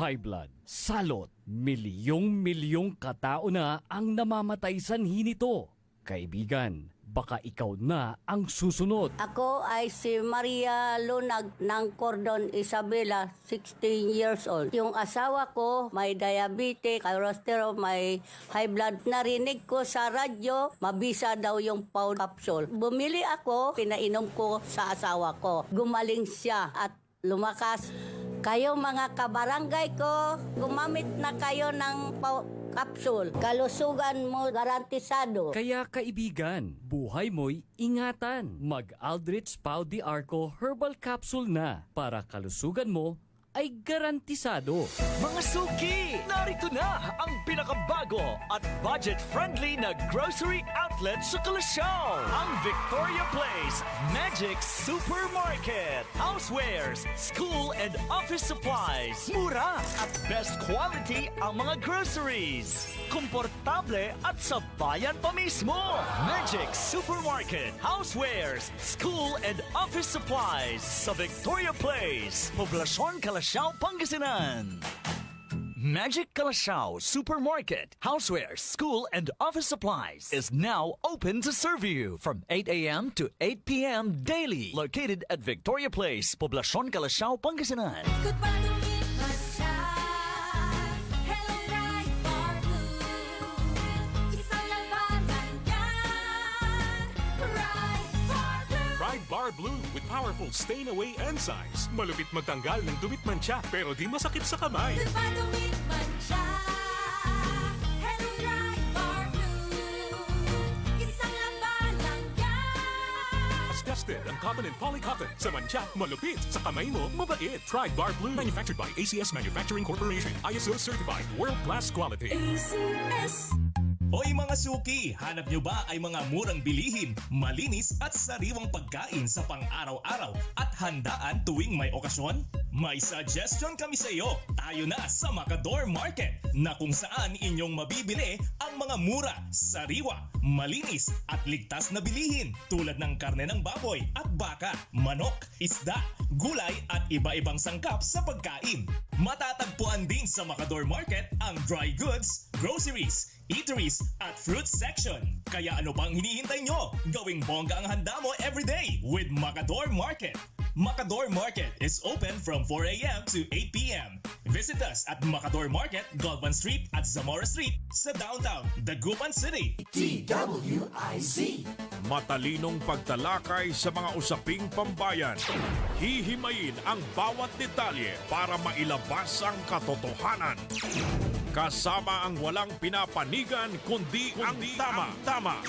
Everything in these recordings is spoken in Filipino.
high blood, salot, milyong-milyong katao na ang namamatay sanhi nito. Kaibigan, baka ikaw na ang susunod. Ako ay si Maria Lunag ng Cordon Isabela, 16 years old. Yung asawa ko may diabetes, cholesterol, may high blood. Narinig ko sa radyo, mabisa daw yung Paul capsule. Bumili ako, pinainom ko sa asawa ko. Gumaling siya at lumakas. Kayo mga kabarangay ko, gumamit na kayo ng capsule. Kalusugan mo garantisado. Kaya kaibigan, buhay mo'y ingatan. Mag-Aldrich Pau de Arco Herbal Capsule na para kalusugan mo ay garantisado. Mga suki, narito na ang pinakabago at budget-friendly na grocery outlet sa Kalasyaw. Ang Victoria Place Magic Supermarket. Housewares, school and office supplies. Mura at best quality ang mga groceries. Komportable at sa bayan pa mismo. Magic Supermarket. Housewares, school and office supplies sa Victoria Place. Poblasyon Kalasyaw, Pangasinan. Magic Kalasyaw Supermarket, Housewares, School and Office Supplies is now open to serve you from 8 a.m. to 8 p.m. daily. Located at Victoria Place, Poblasyon Kalasyaw, Pangasinan. Pride Bar Blue with powerful stain-away enzymes. Malupit magtanggal ng dumit mancha pero di masakit sa kamay. As tested ang cotton and polycotton. Sa mancha, malupit. Sa kamay mo, mabait. Pride Bar Blue. Manufactured by ACS Manufacturing Corporation. ISO certified. World-class quality. ACS. Hoy mga suki, hanap nyo ba ay mga murang bilihin, malinis at sariwang pagkain sa pang-araw-araw at handaan tuwing may okasyon? May suggestion kami sa iyo. Tayo na sa Macador Market na kung saan inyong mabibili ang mga mura, sariwa, malinis at ligtas na bilihin tulad ng karne ng baboy at baka, manok, isda, gulay at iba-ibang sangkap sa pagkain. Matatagpuan din sa Macador Market ang dry goods, groceries, eateries at fruit section. Kaya ano pang hinihintay nyo? Gawing bongga ang handa mo everyday with Macador Market. Macador Market is open from 4 a.m. to 8 p.m. Visit us at Macador Market, Galvan Street at Zamora Street sa downtown, Dagupan City. DWIZ. Matalinong pagtalakay sa mga usaping pambayan. Hihimayin ang bawat detalye para mailabas ang katotohanan. Kasama ang walang pinapanigan kundi ang tama.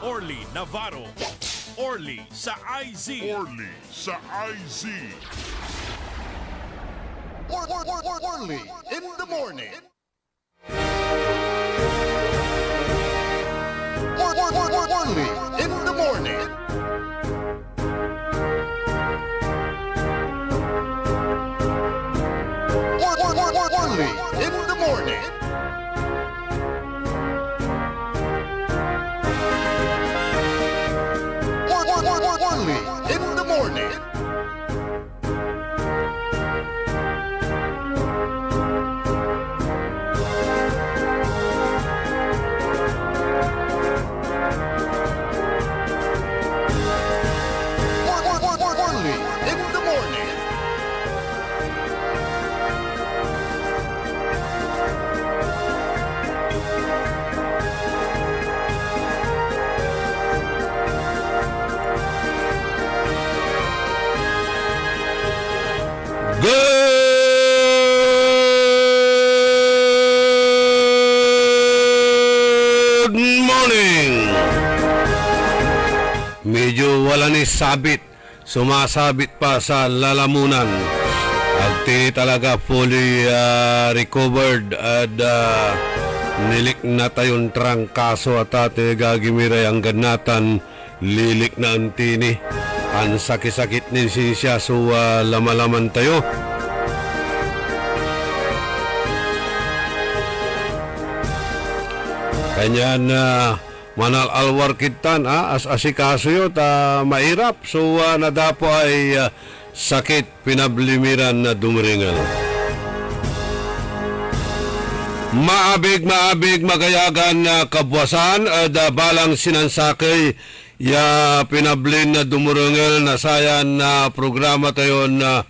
Orly Navarro. Orly sa IZ. Orly sa IZ. Orly in the morning. Orly in the morning. Orly in the morning. Orly in the morning. Orly in the morning. Good morning! Medyo wala ni sabit, sumasabit pa sa lalamunan. Agti talaga fully recovered at nilik na tayon trangkaso at ate gagimiray ang ganatan lilik na antini. Ang sakit-sakit ni siya so lamalaman tayo. Kanya na manal alwar kitan as asikaso yun mairap so nadapo ay sakit pinablimiran na dumiringal. Maabig magayagan na kabwasan da balang sinansakay ya pinablin na dumurungel na sayan na programa tayo na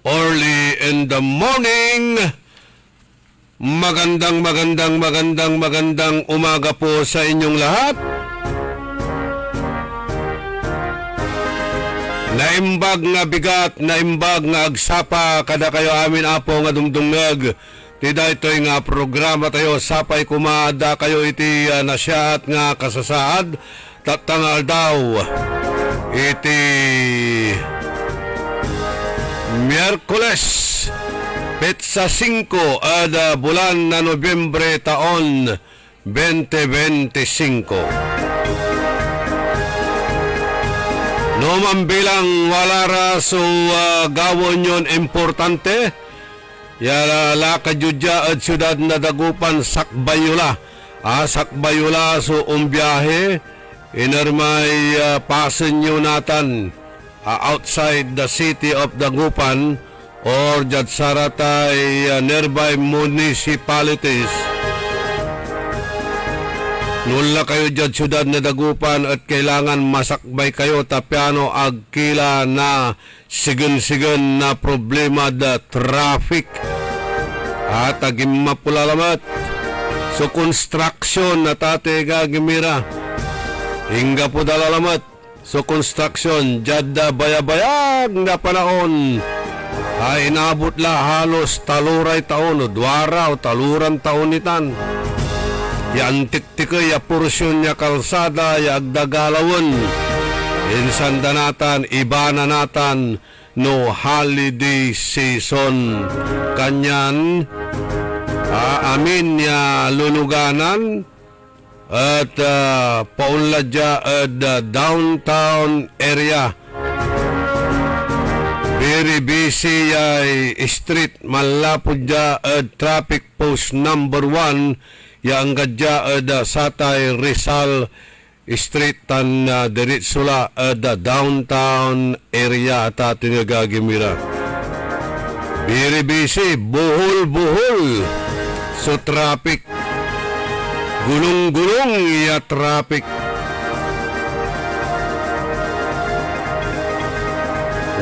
early in the morning. Magandang umaga po sa inyong lahat. Naimbag nga bigat, naimbag nga agsapa kada kayo amin apo nga dumdungag. Tida ito'y nga programa tayo sapay kumada kayo iti nasyat nga kasasaad tatangal daw iti Miyerkules petsa 5 ada bulan na Nobyembre taon 2025. Noman bilang walara so gawon yon importante yala lakadjudya at syudad na Dagupan Sakbayula. Sakbayula so umbiyahe inermay pasen nyo natan outside the city of Dagupan or jad saratay nearby municipalities. Nula kayo dyan syudad na Dagupan at kailangan masakbay kayo tapiano agkila na sigun-sigun na problema da traffic at agim mapulalamat so construction na tate gagimira hinga po dalalamat so construction jada bayabayag na panahon ay inabot la halos taluray taon o dwara o taluran taon nitan yan tiktikay ya porsyon ya kalsada ya agdagalawon insanda natan iba na natan no holiday season kanyan amin ya luluganan at paunladya at downtown area very busy ay street malapod dya at traffic post number 1 yang gadya at Satay Rizal Street tan diritsula da downtown area at ating gagimira. Very busy, buhol so traffic. Gulong-gulong ya traffic.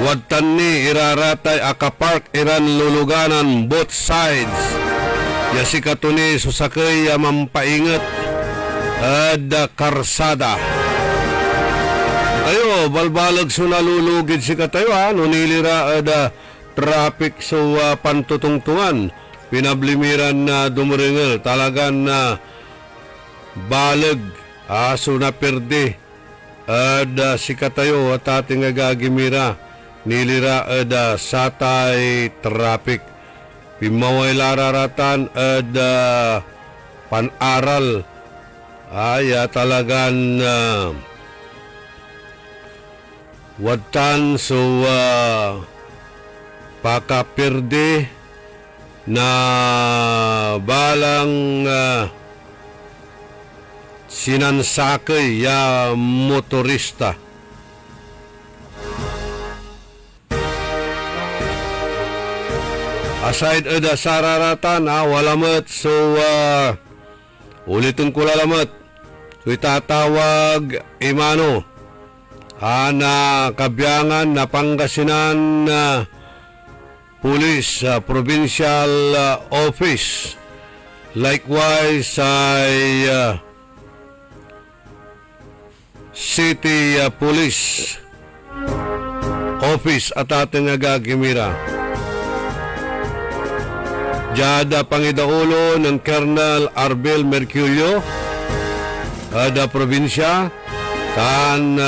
Wadtan ni iraratay akapark iran luluganan both sides. Ya si katuni susakay ya mampaingat ada karsada. Ayo, balbalag so nalulugid si katayo nunilira ada traffic so pantutungtungan. Pinablimiran na dumurengel talagan na balag so naperde ada si katayo at ating agagimira nilira ada satay traffic. Pimaway lararatan ada panaral talagan watan so pakapirde na balang sinansakay ya motorista. Aside ada sararatan walamat so ulitin ko lalamat. So itatawag imano na Kabyangan na Pangasinan Police Provincial Office. Likewise ay City Police Office at ating agagimira. Jada Pangidaulo ng Colonel Arbel Merculio da probinsya kan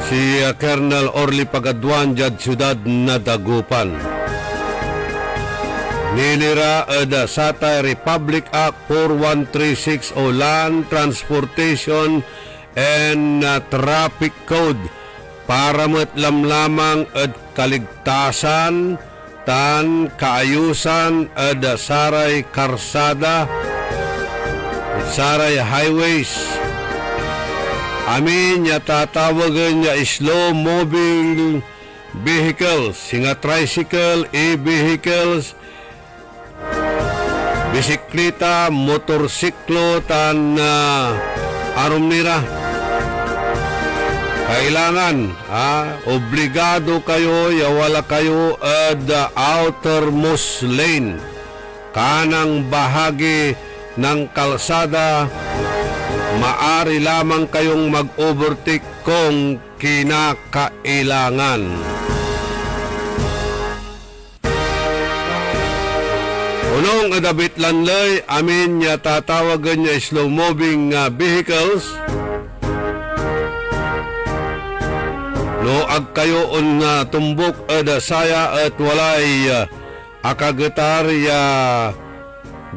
si Colonel Orly Pagaduan jad syudad na Dagupan. Nilira da Satay Republic Act 4136 o Land Transportation and Traffic Code para matlamlamang at kaligtasan tan kaayusan da saray karsada saray highways. Amin ya tatawagan niya slow moving vehicles, singa tricycle, e-vehicles, bisikleta, motorsiklo, tan arom nira. Kailangan, obligado kayo, wala kayo the outermost lane. Kanang bahagi ng kalsada, maari lamang kayong mag-overtake kung kinakailangan. Unong adabit lanlay, amin niya tatawagan niya slow-moving vehicles. No ag kayo on tumbok saya at walay akagetar ya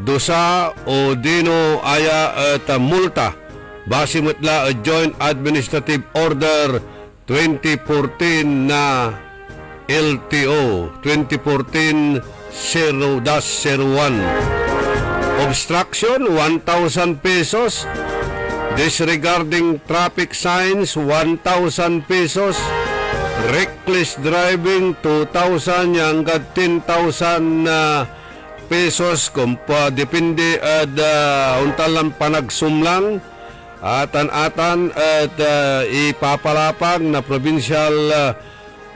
dosa o dino aya at multa base mutla Joint Administrative Order 2014 na LTO 2014-0-01. Obstruction 1,000 pesos. Disregarding traffic signs 1,000 pesos. Reckless driving 2,000 hanggang 10,000 pesos kung depende untalang panagsumlang atan-atan at ipapalapag na provincial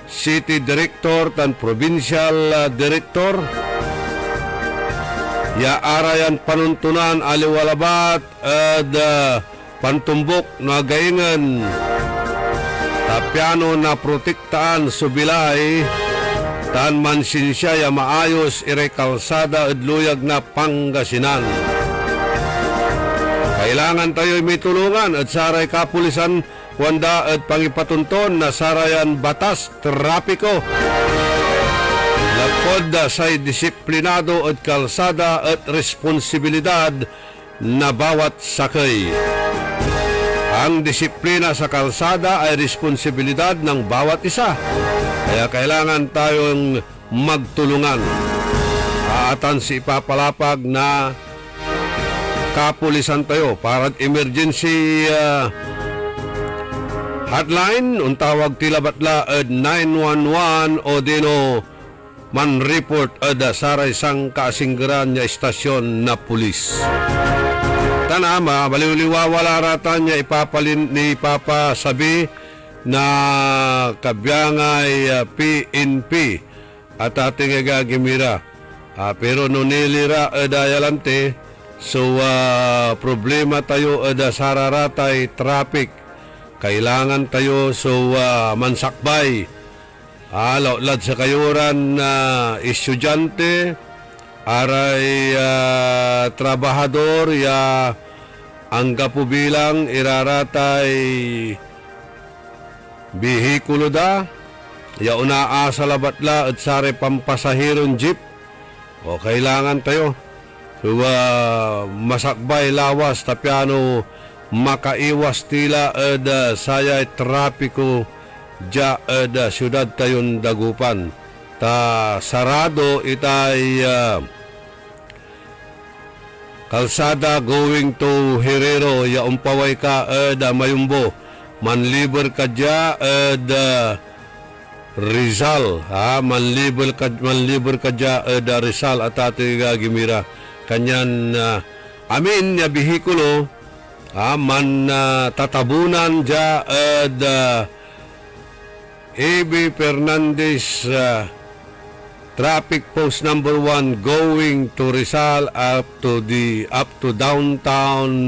city director tan provincial director ya arayan panuntunan aliwalabat at pantumbok na gaingan tapyano na protektaan subilay tan mansinsya ya maayos irekalsada at luyag na Pangasinan. Kailangan tayo may tulungan at saray kapulisan wanda at pangipatunton na sarayan batas trapiko. Lapod sa disiplinado at kalsada at responsibilidad na bawat sakay. Ang disiplina sa kalsada ay responsibilidad ng bawat isa. Kaya kailangan tayong magtulungan. Atan si ipapalapag na kapulisan tayo para emergency hotline. Untawag tilabatla at 911 o dino man report ada saray sang kaasinggeran niya istasyon na pulis. Tanama, baliwaliwawala rata niya ipapasabi na kabyangay PNP at ating gagimira. Pero nunilira dayalante, so problema tayo sararatay traffic. Kailangan tayo so mansakbay. Lad sa kayuran estudyante, aray trabahador ya ang kapubilang iraratay bihikulo da ya unaasa labatla at sare pampasahiron jeep o kailangan tayo so masakbay lawas tapyano makaiwas tila saya trapiko ja syudad tayon dagupan ta sarado itay kalsada going to Herero ya umpaway ka Mayumbo manliber ka dya Rizal manliber ka dya Rizal at ati gimira kanyan amin ya bihikulo man tatabunan dya A.B. Fernandez traffic post number 1 going to Rizal up to downtown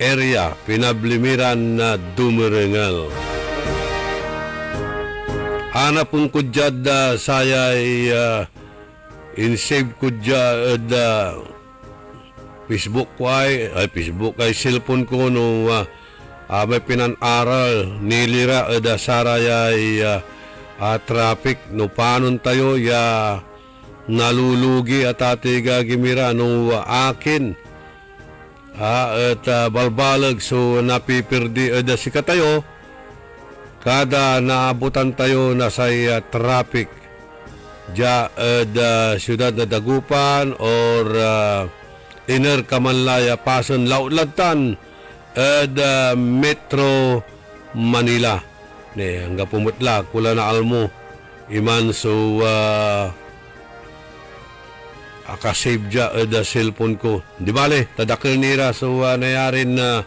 area pinablimiran na Dumerengal. Hanapon ko dyan saya in-save ko dyan Facebook ay cellphone ko no may pinaнаral nilira sarayay traffic no panon tayo ya nalulugi at atiga gimira no akin at balbalag so napipirdi si katayo kada naabutan tayo na sa traffic ja siyudad na Dagupan or Inner Kamanlaya Pason Lautlatan Metro Manila ne hangga pumutla kula na almo iman so makasave dya da cellphone ko. Di bale, tadakil nira so nayarin na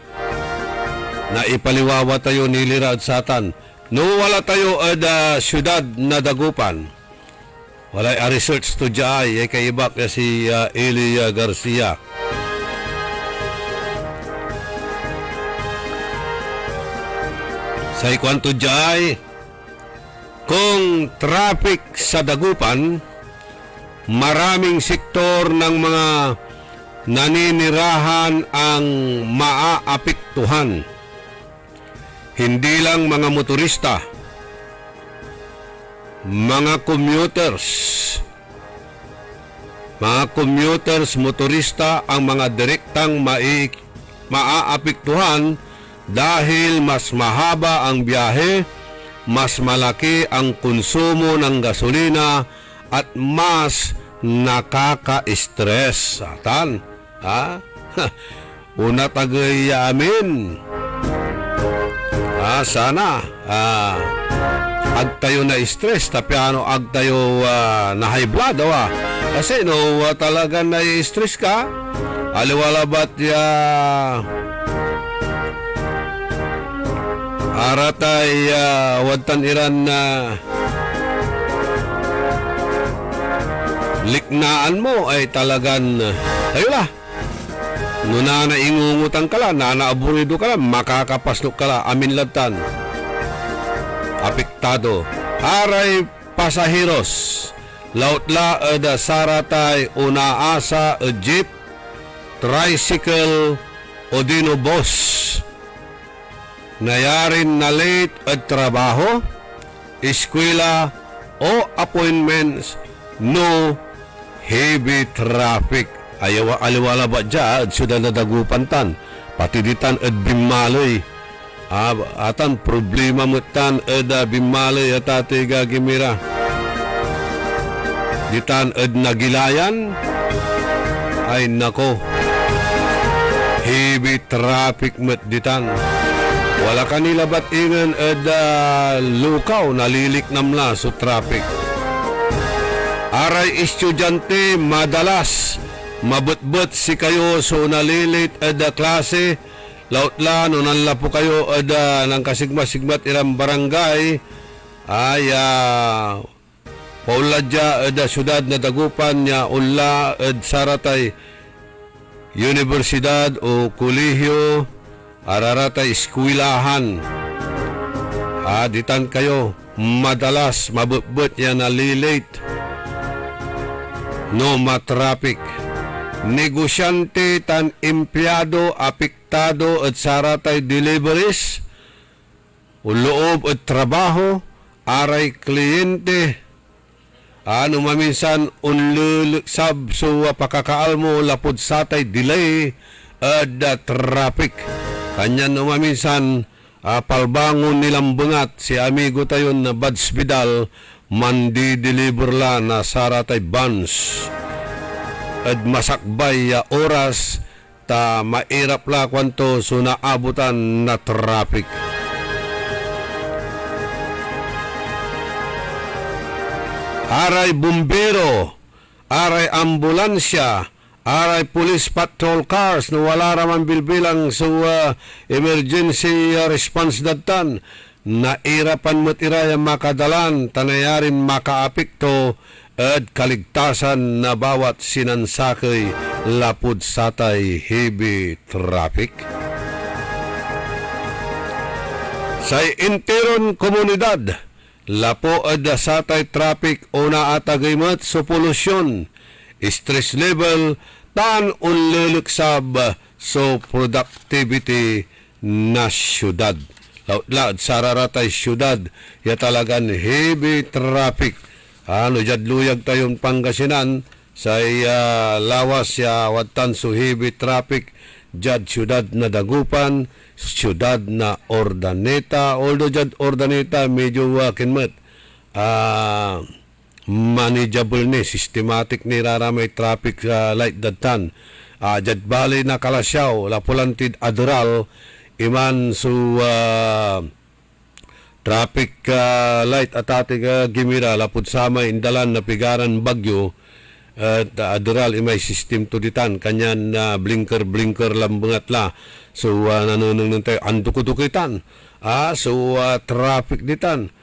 ipaliwawa tayo nilira at satan. No wala tayo da syudad na Dagupan. Walay a research to jay kay ibak na si Elia Garcia. Sa ikwanto jay, kung traffic sa Dagupan, maraming sektor ng mga naninirahan ang maaapektuhan. Hindi lang mga motorista, mga commuters, motorista ang mga direktang maaapektuhan dahil mas mahaba ang biyahe, mas malaki ang konsumo ng gasolina at mas nakaka-stress. Satan, ha? Una tagay amin. Sana ag tayo na stress tapi ano ag tayo na high blood kasi no talaga na stress ka aliwala bat ya aratay watan iran na liknaan mo ay talagan tayo lah. No na naingungutan ka lang, naaburido ka lang, makakapaslok ka lang, amin latan. Apektado. Aray pasahiros. Lautla da saratay unaasa jeep, tricycle o dino bus. Nayarin na late at trabaho, eskwela o appointments, no heavy traffic. Ayaw aliwala ba dyan, sudah na Dagupantan, pati ditan at bimaloy. Atan problema mo tan at bimaloy at ati gagimira. Ditan at nagilayan, ay nako, heavy traffic mo ditan. Wala kanila ba't ingan at lukaw, nalilik namla sa traffic. Aray estudyante, madalas mabutbut si kayo so nalilit ada klase lautla no nanla po kayo ada ng kasigma-sigmat ilang barangay ay pauladya ada syudad na Dagupan niya ulla ad saratay universidad o kolehiyo araratay eskwilahan ditan kayo madalas mabutbut niya nalilit no matraffic. Negosyante tan empleyado apektado at saratay deliveries o loob at trabaho aray kliyente maminsan unluluksab so pakakaal mo lapod satay delay at traffic kanyan maminsan palbangon nilang bungat si amigo tayo na Bads Vidal mandi deliver la na saratay buns at masakbay oras ta mairap la kwanto so naabutan na traffic. Aray bumbero, aray ambulansya, aray police patrol cars no wala raman bilbilang so emergency response datan nairapan mo't iraya makadalan tanayarin makaapekto at kaligtasan na bawat sinansakay lapud satay heavy traffic. Sa interon komunidad, lapo at satay traffic o naatagaymat sa polusyon, stress level, tan unluluksab so productivity na syudad. Laut sararatay syudad, ya talagan heavy traffic. Jadluyag tayong Pangasinan sa lawas ya watan so heavy traffic jad syudad na Dagupan, syudad na Ordaneta, although jad Ordaneta medyo kinmet manageable ni, systematic ni raramay traffic light datan. Jad bali na Kalasyaw, Lapulantid Adoral, iman so traffic light at ating gimira lapud sama indalan na pigaran Bagyo at adoral imay system to ditan kanyan na blinker lang bangat la. So nanunong tayo andukudukitan. So traffic ditan.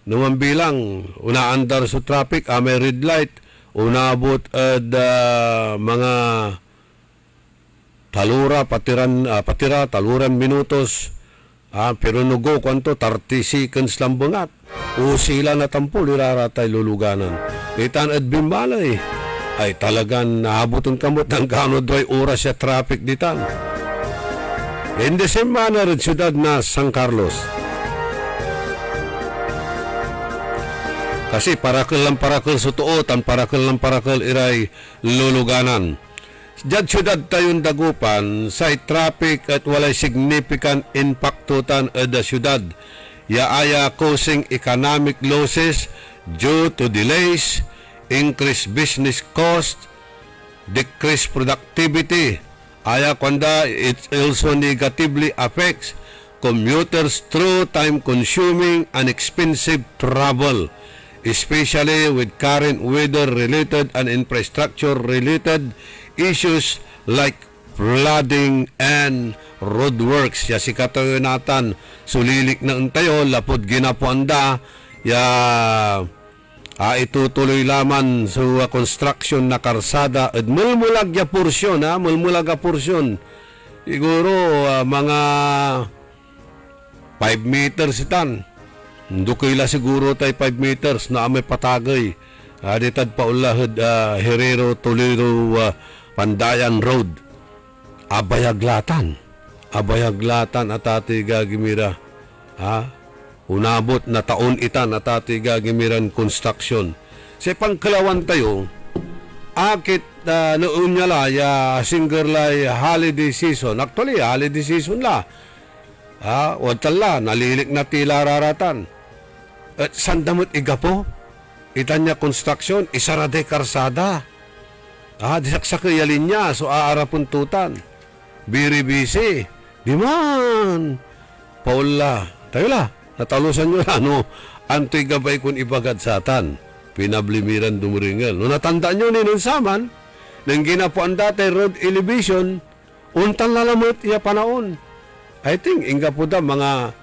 Naman bilang unaandar sa traffic, may red light, unabot mga taluran minutos. Pero nugo kwanto 30 seconds lang bangat. O sila na tampol iraratay luluganan. Itan at bimbalay ay talagang nahabuton kamot ng kano doy oras sa traffic ditan. In the same manner, siyudad na San Carlos. Kasi parakal sa tuotan, parakal iray luluganan. Diyan siyudad tayong dagupan, sa traffic at walay significant impactutan da siyudad. Yaaya causing economic losses due to delays, increased business cost, decreased productivity. Aya kwanda, it also negatively affects commuters through time-consuming and expensive travel, especially with current weather-related and infrastructure-related issues like flooding and roadworks. Ya si katayo natan, sulilik na untayo, lapod ginapuanda, itutuloy laman sa construction na karsada at mulmulag ya porsyon, siguro mga 5 meters itan. Dukila siguro tayo 5 meters na may patagay. Ditad pa ulahod Herrero, Toledo, Pandayan Road. Abayaglatan at ati gagimira. Unabot na taon itan at ati gagimiran construction. Sa pangkalawan tayo, akit noon niya la, singerlay holiday season. Actually, holiday season la. Wadtala, nalilik na tila raratan. At sandamot igapo, itan niya construction, isarade karsada. Disaksakay linya, so aarapuntutan. Biri-bisi, diman. Paula, tayo la, natalusan nyo na, no? Antoy gabay kung ibagad sa atan. Pinablimiran dumuringel. No, natandaan nyo ni nun saman, nang ginapuan dati road elevation, untan lalamot iya panaon. I think, inga po da mga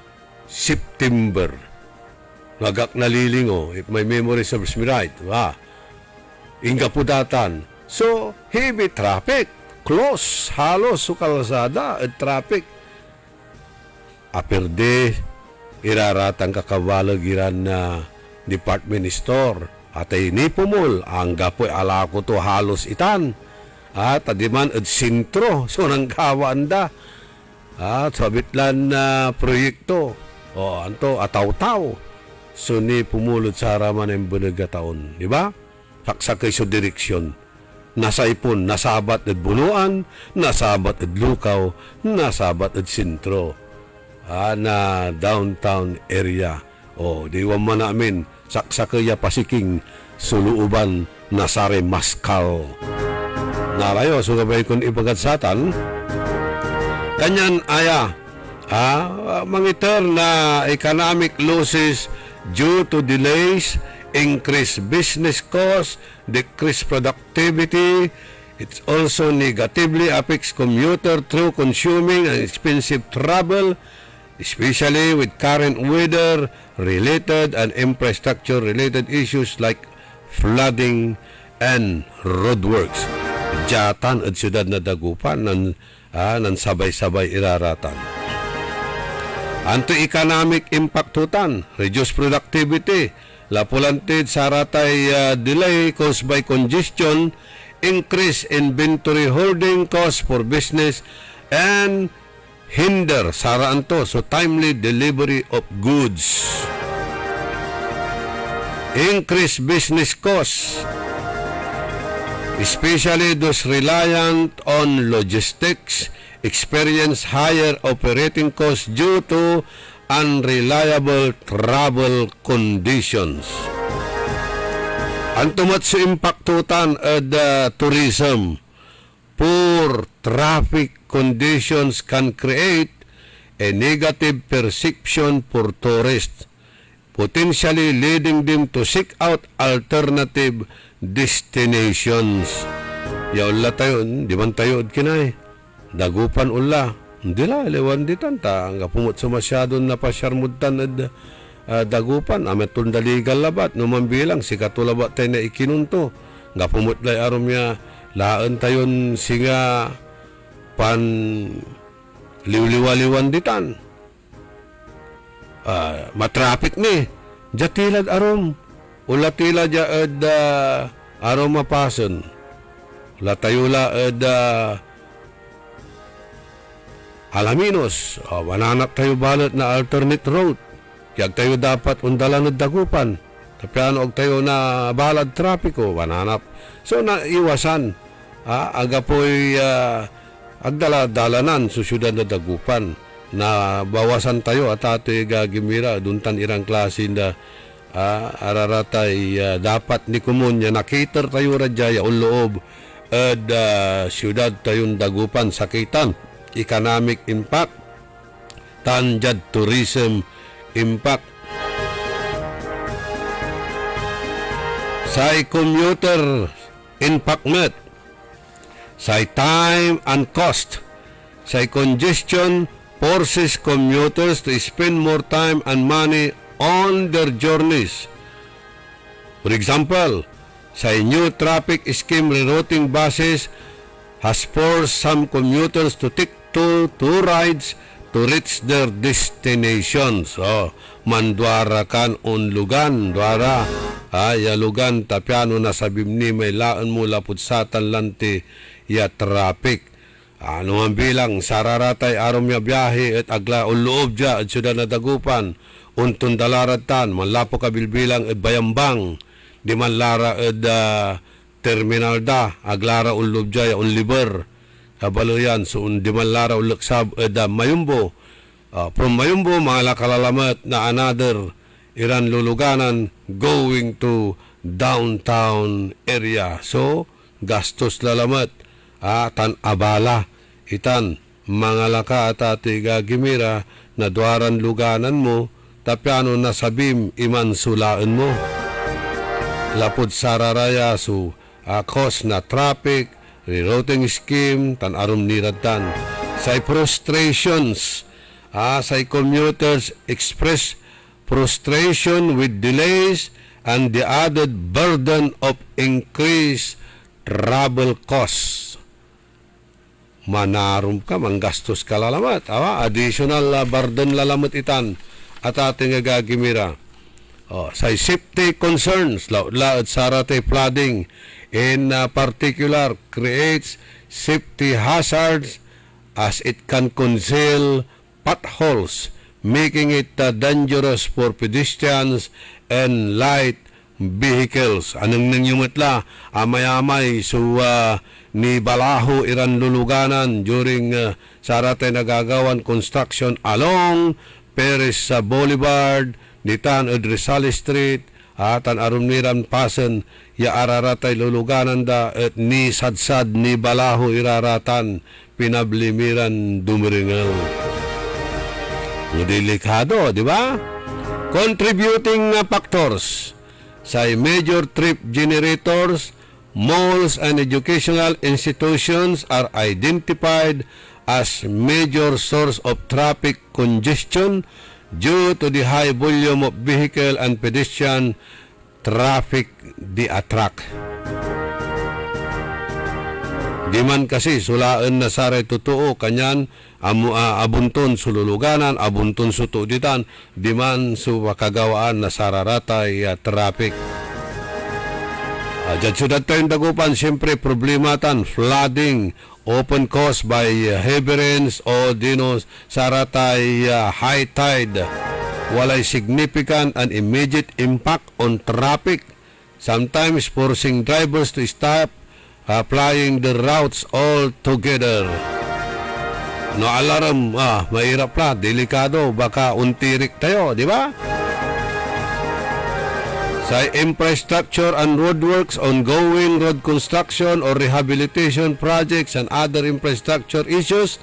September. Nagak nalilingo, if my memory serves me right. Inga po datan. So, heavy traffic. Close, halos, kalsada at traffic. Aperde, iraratang kakawalagiran na department store. At ay nipumol, ang gapoy alako to halos itan. At adiman at sintro, so nang kawanda. At sabitlan na proyekto. Anto, ataw-taw. So ni pumulot sa haraman ng bunagataon. Di ba? Saksakay sa direksyon. Nasa ipon, nasabat at bunuan, nasabat at lukaw, nasabat at sintro. Na downtown area. Diwan man namin, saksakaya pasiking, suluuban, nasare maskal. Narayo, sugabay kong ipagadsatan, kanyan aya, mangiter na economic losses due to delays, increased business costs, decreased productivity. It also negatively affects commuter through consuming and expensive travel, especially with current weather-related and infrastructure-related issues like flooding and roadworks. Jatan at siyudad na dagupan nan sabay-sabay iraratan. Anto economic impact hutan, reduce productivity, lapulantid sa ratay delay caused by congestion, increase inventory holding cost for business, and hinder saraan to so timely delivery of goods. Increase business costs, especially those reliant on logistics, experience higher operating costs due to unreliable travel conditions. Antumat sa impactutan at tourism, poor traffic conditions can create a negative perception for tourists potentially leading them to seek out alternative destinations. Ya ulla tayo, di man tayo kinay. Dagupan ulla. Hindi la, lewan ditan ta. Nga pumot sa masyadon na pasyarmudan at dagupan. Amet tundaligal labat. Numan bilang, si katulabat tayo na ikinunto. Nga pumot lay arom ya, laan tayon singa pan liwliwaliwan ditan. Matraffic ni. Jatilad arom. Ula tila jaad arom mapason. Ula tayo laad Alaminos. Mananap tayo balat na alternate route. Yag tayo dapat undalan ng dagupan. Tapos og tayo na balad trapiko. Mananap. So naiwasan. Aga po'y agdala-dalanan sa syudad na dagupan. Na bawasan tayo at ato'y gagimira. Duntan irang klase na araratay dapat ni kumunya nakiter tayo radya o loob at syudad tayong dagupan sakitan economic impact tanjad tourism impact sa commuter impact met sa time and cost sa congestion forces commuters to spend more time and money on their journeys. For example, sa new traffic scheme rerouting buses has forced some commuters to take two rides to reach their destinations. So, mandwara kan unlugan, dwara. Ya lugan tapiano na sabim ni may laan mula putsatan lanti ya traffic. Ano ang bilang sararatay arom ya biyahe at agla uloob dya at syudad na dagupan. Untun dalaratan, manlapo kabilbilang at bayambang, di man lara at terminal da, aglara ulob jaya, unliber, kabalo yan, so di man lara ulaksab at mayumbo. From mayumbo, mga lakalalamat na another iran luluganan going to downtown area. So, gastos lalamat, tan abala, itan, mga laka at ati gagimira na duaran luganan mo, tapiano na sabim iman sulaan mo. Lapod sararaya su cost na traffic, rerouting scheme, tan arum niratan. Say frustrations, say commuters express frustration with delays and the added burden of increased travel costs. Manarum ka, manggastos ka lalamat. Additional burden lalamat itan. At ating gagimira. Sa safety concerns, laot sarate flooding in particular creates safety hazards as it can conceal potholes, making it dangerous for pedestrians and light vehicles. Anong nangyumatla? Amay-amay ni Balaho iran luluganan during sarate nagagawan construction along Perez sa Boulevard, Nitan at Rizal Street, tan arumniran pasen, ya araratay luluganan da at ni sadsad ni Balaho iraratan, pinablimiran dumiringal. Delikado, di ba? Contributing factors sa major trip generators, malls and educational institutions are identified as major source of traffic congestion due to the high volume of vehicle and pedestrian traffic they attract. Di man kasi sulaan na saray totoo kanyan abunton sululuganan, abunton sutuditan, di man su makagawaan na sararatay traffic. Diyan syudad tayong dagupan, siyempre problematan, flooding, often caused by heavy rains o dinos saratay high tide. Walay significant and immediate impact on traffic, sometimes forcing drivers to stop applying the routes altogether. No alarm, mahirap na, delikado, baka untirik tayo, di ba? Sa infrastructure and roadworks, ongoing road construction or rehabilitation projects and other infrastructure issues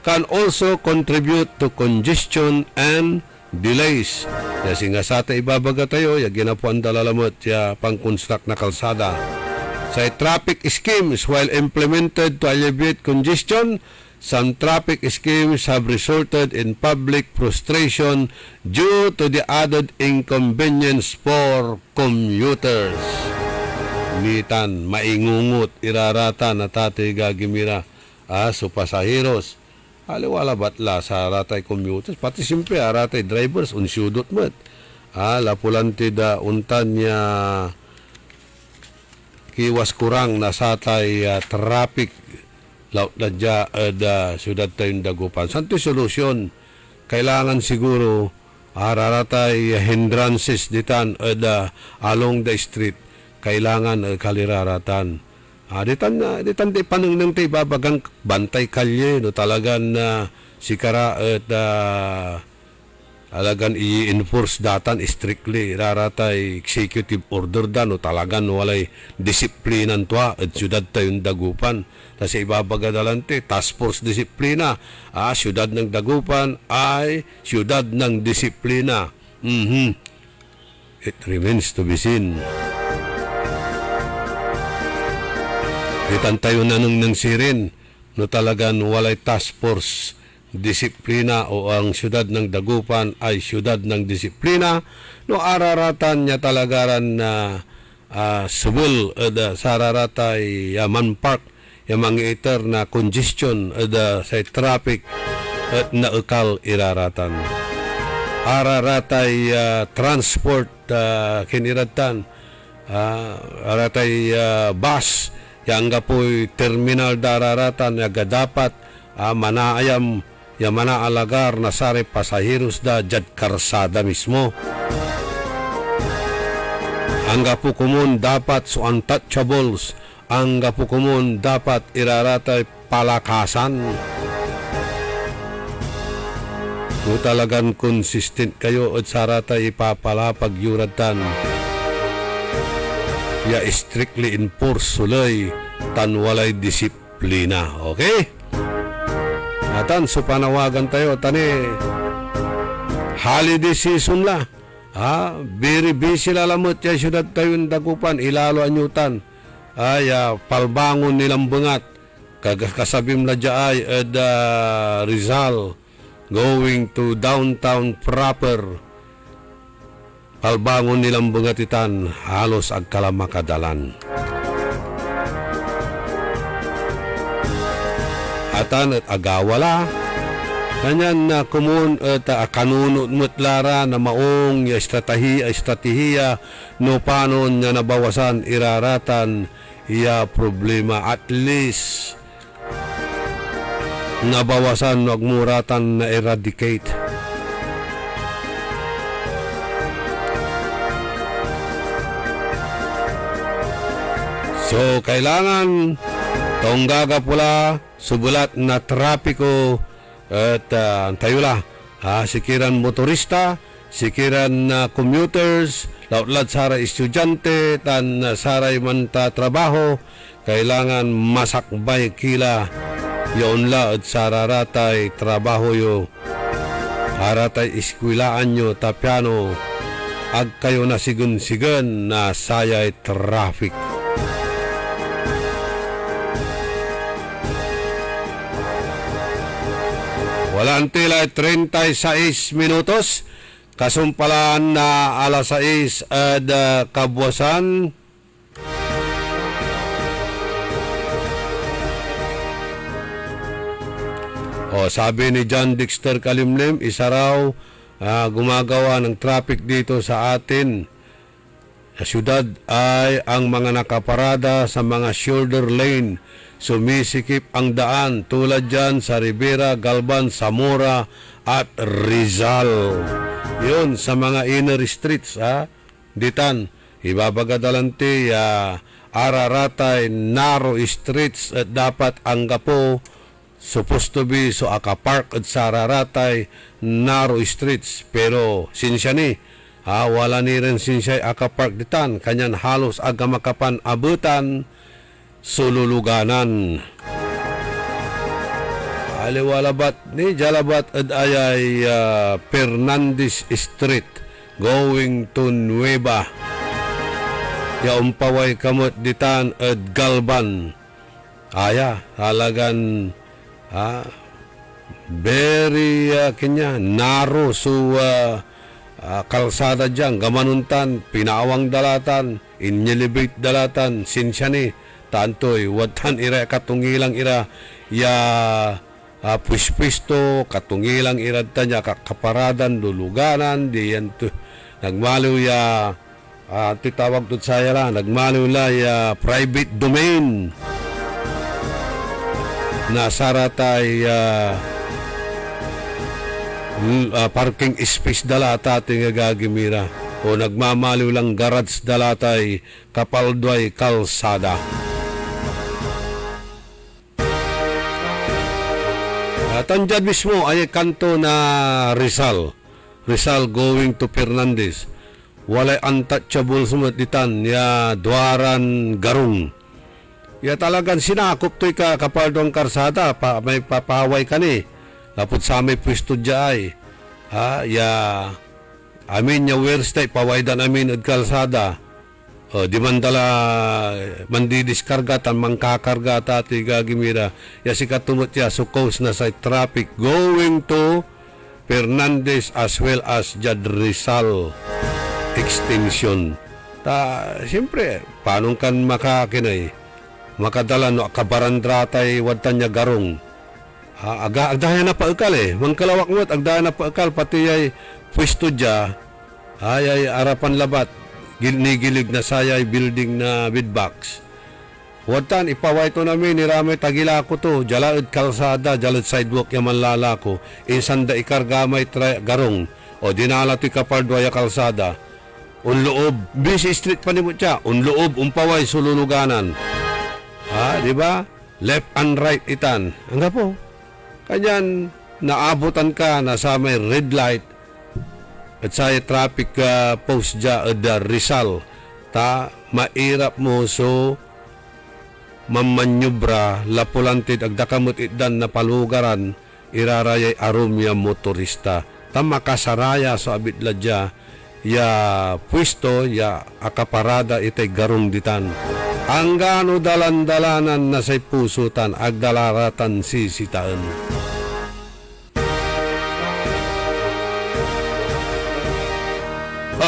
can also contribute to congestion and delays. Kasi nga sa ibabaga tayo, ya ginapuan dalalamot ya pang-construct na kalsada. Sa traffic schemes, while implemented to alleviate congestion, some traffic schemes have resulted in public frustration due to the added inconvenience for commuters. Mitan, maingungot, irarata na tatay gagimira so pasaheros. Aliwala batla sa ratay commuters, pati simple ratay drivers, unsyudot mat. Lapulante da untan niya kiwas kurang na satay traffic laut ladya da syudad tayong Dagupan. Santo solusyon, kailangan siguro araratay hindrances ditan along the street, kailangan kaliraratan. Ditan di panong nang tayo babagang bantay kalye, no talagan na sikara alagan i-enforce datan strictly raratay executive order dan no talagan walay disiplinan to at syudad tayong Dagupan. Kasi ibabagadalante task force disiplina. Syudad ng Dagupan ay syudad ng disiplina. It remains to be seen. Itan tayo nanong nang sirin no talagan walay task force disiplina o ang syudad ng Dagupan ay syudad ng disiplina no araratan niya talagaran na subul sa araratay Man Park yung mga iter na congestion sa traffic at naukal iraratan araratay transport kiniratan aratay bus yang gapoy terminal dararatan yaga dapat manaayam ya manaalagar na sare pasaheros da jad karsada mismo. Ang gapukumun dapat so untouchables, ang gapukumun dapat iraratay palakasan. Kung talagang consistent kayo at saratay ipapalapag yuratan, ya strictly enforce sulay tanwalay disiplina. Okay? Atan, so panawagan tayo, tani, holiday season la. Very busy lalamot ya syudad tayong Dagupan, ilalo anyutan. Palbangon nilang bungat. Kasabim na dya ay Rizal, going to downtown proper. Palbangon nilang bungatitan, halos agkalamakadalan. Atan at agawala kanyan na kumun at kanunot mutlara na maong estratehiya no panon na nabawasan iraratan iya problema at least nabawasan nagmuratan na eradicate. So kailangan tonggaga pula subulat na trapiko at tayula sikiran motorista, sikiran commuters, lautlad sara estudyante tan saray man ta trabaho, kailangan masakbay kila yaunla at sararatay trabaho yo aratay iskwilaan nyo tapyano ag kayo na sigun-sigun na sayay traffic. Wala antila 36 minutos. Kasumpalaan na alas 6 at kabuwasan. Sabi ni John Dexter Kalimlim, isa raw gumagawa ng traffic dito sa atin. Sa syudad ay ang mga nakaparada sa mga shoulder lane. Sumisikip ang daan tulad dyan sa Rivera, Galban, Zamora at Rizal. Yun sa mga inner streets ditan ibabagadalante araratay narrow streets at dapat ang gapo supposed to be so akapark at sararatay narrow streets pero sinsya ni wala ni rin sinsya akapark ditan kanyan halos aga makapan abutan sululuganan. aliwalabat ni Jalabat at ayay Fernandez Street going to Nueva. Ya umpaway kamot ditan at Galban. Aya, halagan very kanya naro so kalsada dyan, gamanuntan, pinawang dalatan, inyelibate dalatan, sinsyani, tantoy, watan ira katungilang ira, ya puspisto, katungilang ira tanya, kakaparadan, duluganan, diyan to, nagmaliw ya, titawag to saya lang, nagmaliw la ya private domain, nasaratay, parking space dalata ating gagimira o nagmamaliw lang garage dalatay kapaldway kalsada. At andyan mismo ay kanto na Rizal going to Fernandez. Walay untouchable sumatitan ya Duaran Garong. Ya talagang sinakop to'y kapaldwang karsada may papaway ka ni. Lapot sa aming pwesto dyan ya amin ya Wednesday pawaidan amin at kalsada di mandala mandidiskarga tan mangkakarga tati gagimira ya si katumot ya sukos na sa traffic going to Fernandez as well as Jad Rizal extension siyempre paano kan makakinay makadala no kabarandratay wadtan niya garong agdahan na paekal mangkalawak mo agdahan na paekal pati ay pwesto dya ay arapan labat ginigilig na sayay building na bidbox watan ipaway to namin nirami tagila ko to jalad kalsada jalad sidewalk yaman lala ko insanda ikargamay garong o dinala to kapardwaya kalsada unloob busy street pa ni mo siya unloob umpaway sululuganan di ba left and right itan hangga po kanyan naabutan ka na sa may red light at sa traffic post dya da Rizal mairap mo so mamanyubra lapulantid agdakamot itdan na palugaran irarayay arumya motorista makasaraya sa abitla dya ya pwesto ya akaparada itay garong ditan ang gano dalan-dalanan na say pusutan agdalaratan sisitaan.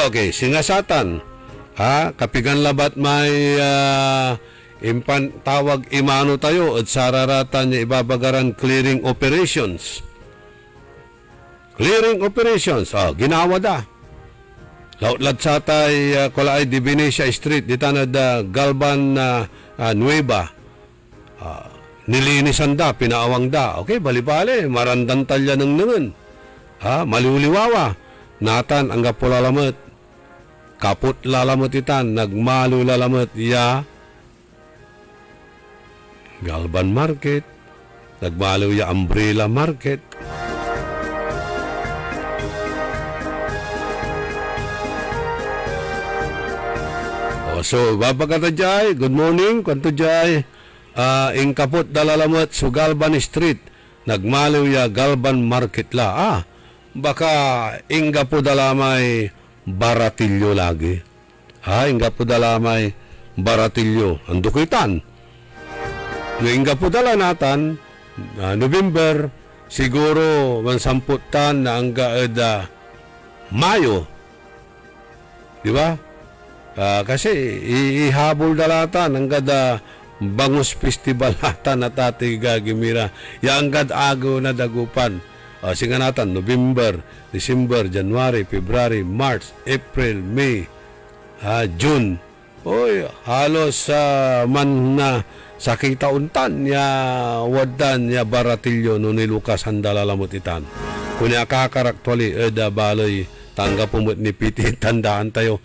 Okay, singasatan. Kapigan labat may impan tawag imano tayo at sararatan niya ibabagaran clearing operations. Clearing operations. Ginawa da. Lautlad sa tay kulaay di Venecia Street ditanad Galban Nueva. Nilinisan da, pinaawang da. Okay, bali-bali, marandan talya ng nangan. Maliwliwawa. Natan ang gapulalamat. Kaput lalamat itan, nagmalu lalamat ya Galban Market. Nagmalu ya Umbrella Market. So, babagata jay, good morning, kanto jay, ingkapot dalalamot sa Galban Street, nagmaliw ya Galban Market la. Baka ingga po dalamay Baratilyo lagi. Ingga po dalamay Baratilyo, andukitan. No ingga po dala natan, November, siguro mansamputan na angga Mayo. Di ba? Kasi ihabol dalatan ang gada bangus festival atan at ati gagimira yang gad ago na dagupan singanatan November, December, January, February, March, April, May, June halos man na sa kitauntan ya wadan ya Baratilyo no ni Lucas handalalamot itan kunya kakaraktwali eda baloy tangga pumut ni piti tandaan tayo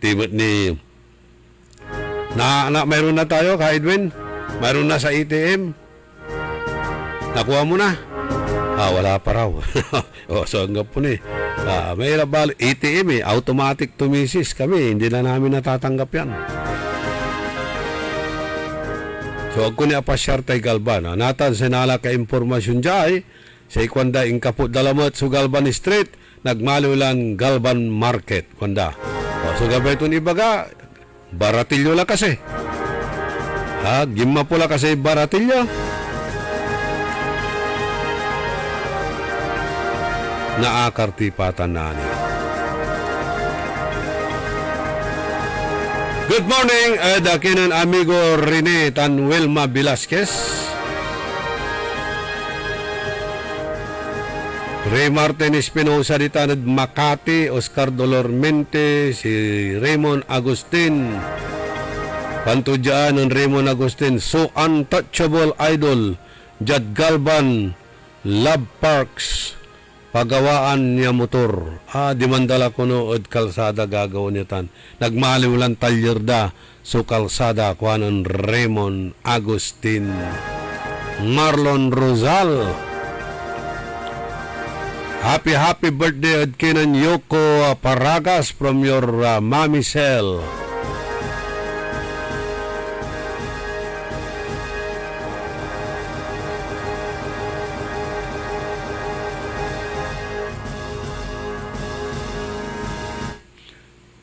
timot ni mayroon na tayo ka Edwin, mayroon na sa ATM, nakuha mo na wala pa raw so hanggang po ni may labal ATM automatic tumisis kami, hindi na namin natatanggap yan. So ako ni apasyar tay Galban. Natan sinala ka impormasyon jay sa ikwanda ingkaput dalamot so Galban Street nagmalulan Galban Market kwanda. So gabay ito ni baga baratilyo la kasi. Gimma pula kasi baratilyo. Naakartipatan na ni. Good morning, dakinan amigo Rene tan Wilma Velasquez. Ray Martin Espinosa di tanad Makati, Oscar Dolormente, si Raymond Agustin. Pantudyan ng Raymond Agustin, so untouchable idol, Jad Galban, Love Parks, pagawaan niya motor. Di mandala ko nood kalsada gagawin niya tan. Nagmaliw lang talyerda so kalsada kuhanan Raymond Agustin. Marlon Rosal. Happy birthday at kinan Yoko Paragas from your mommy cell.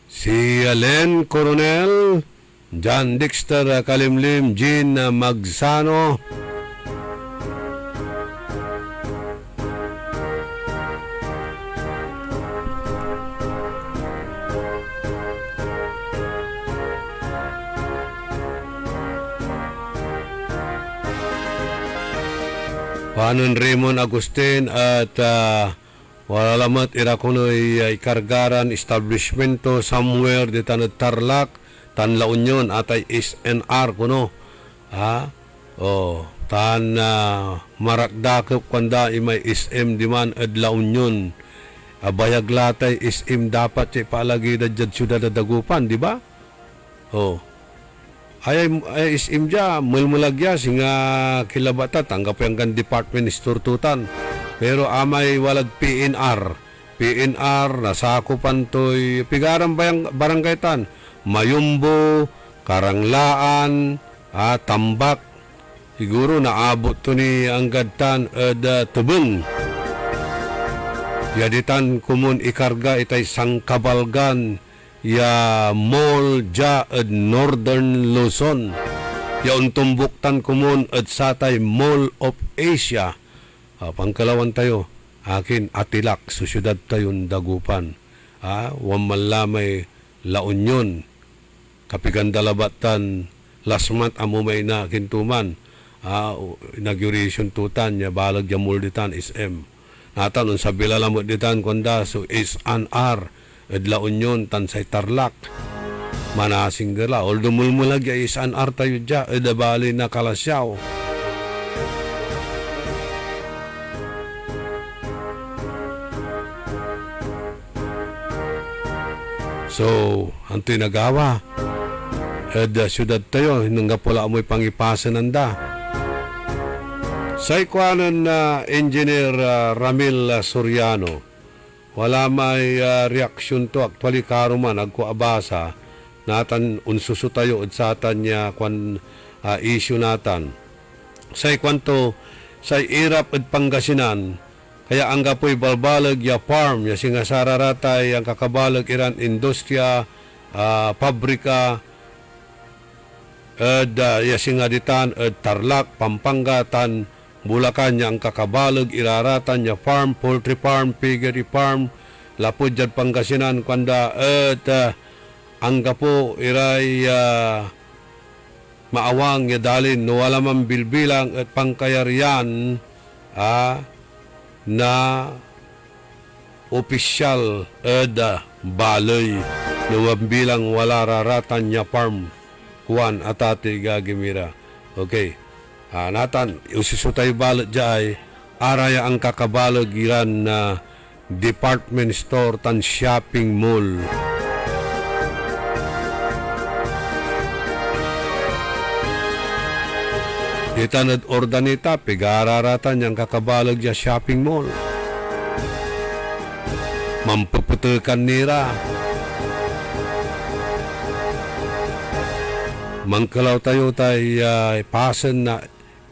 Si Len Coronel, John Dexter Kalimlim, Jean Magsano, Panon Raymond Agustin at wala lamat irakunoy ikargaran establishmento somewhere di tanad Tarlac, tan La Union atay SNR kuno. Tan marakdakop kanda imay SM di man ad La Union. Bayag latay SM dapat si palagi da jad syudad Dagupan, di ba? Ay SM ja mulmulagya singa kilabata tanggap yang kan department store tutan. Pero amay walag PNR. PNR nasakupan to'y pigaran ba yung barangay tan? Mayumbo, Karanglaan, Tambak. Siguro naabot to ni Anggad-tan Tubeng. Yaditan kumun ikarga itay Sangkabalgan ya mall ja Northern Luzon. Ya untumbuktan kumun satay Mall of Asia. Pangkalawan tayo, akin Atilak, sa syudad tayon Dagupan. Wamalamay La Union, kapigandalabatan, lasmat amumay na kintuman. Inauguration tutan, ya balag ya mulditan SM. Natan, sa bilalamot ditan konda, so SNR, ed La Union, tan say Tarlac. Manasing gala, although mulmulag ya SNR tayo dya, ed bali na Kalasyaw. So, anto'y nagawa. Syudad tayo, hinungga pula amoy pangipasan nanda. Sa ikwanan na Engineer Ramil Soriano, wala may reaksyon to. Actually, karuman, agkuabasa, natan unsuso tayo at satan niya kwan issue natan. Sa ikwanto, sa irap at Pangasinan, kaya ang gapoy balbalag ya farm, ya singasararatay ang kakabalag iran industriya, pabrika, ya singaditan, Tarlac, Pampanga, tan Bulacan, ya ang kakabalag iraratan ya farm, poultry farm, piggery farm, lapod dyan Pangasinan, kwanda, ang gapo iray maawang ya dalin, no wala man bilbilang at pangkayarian, na opisyal baloy na bilang wala raratan niya farm kuwan atati gagimira. Okay. Natan, ususutay balot jay araya ang kakabalog iran na department store tan shopping mall. Itanad ordanita, pigararatan niyang kakabalag ya shopping mall. Mampuputukan nira. Mangkalaw tayo pasen na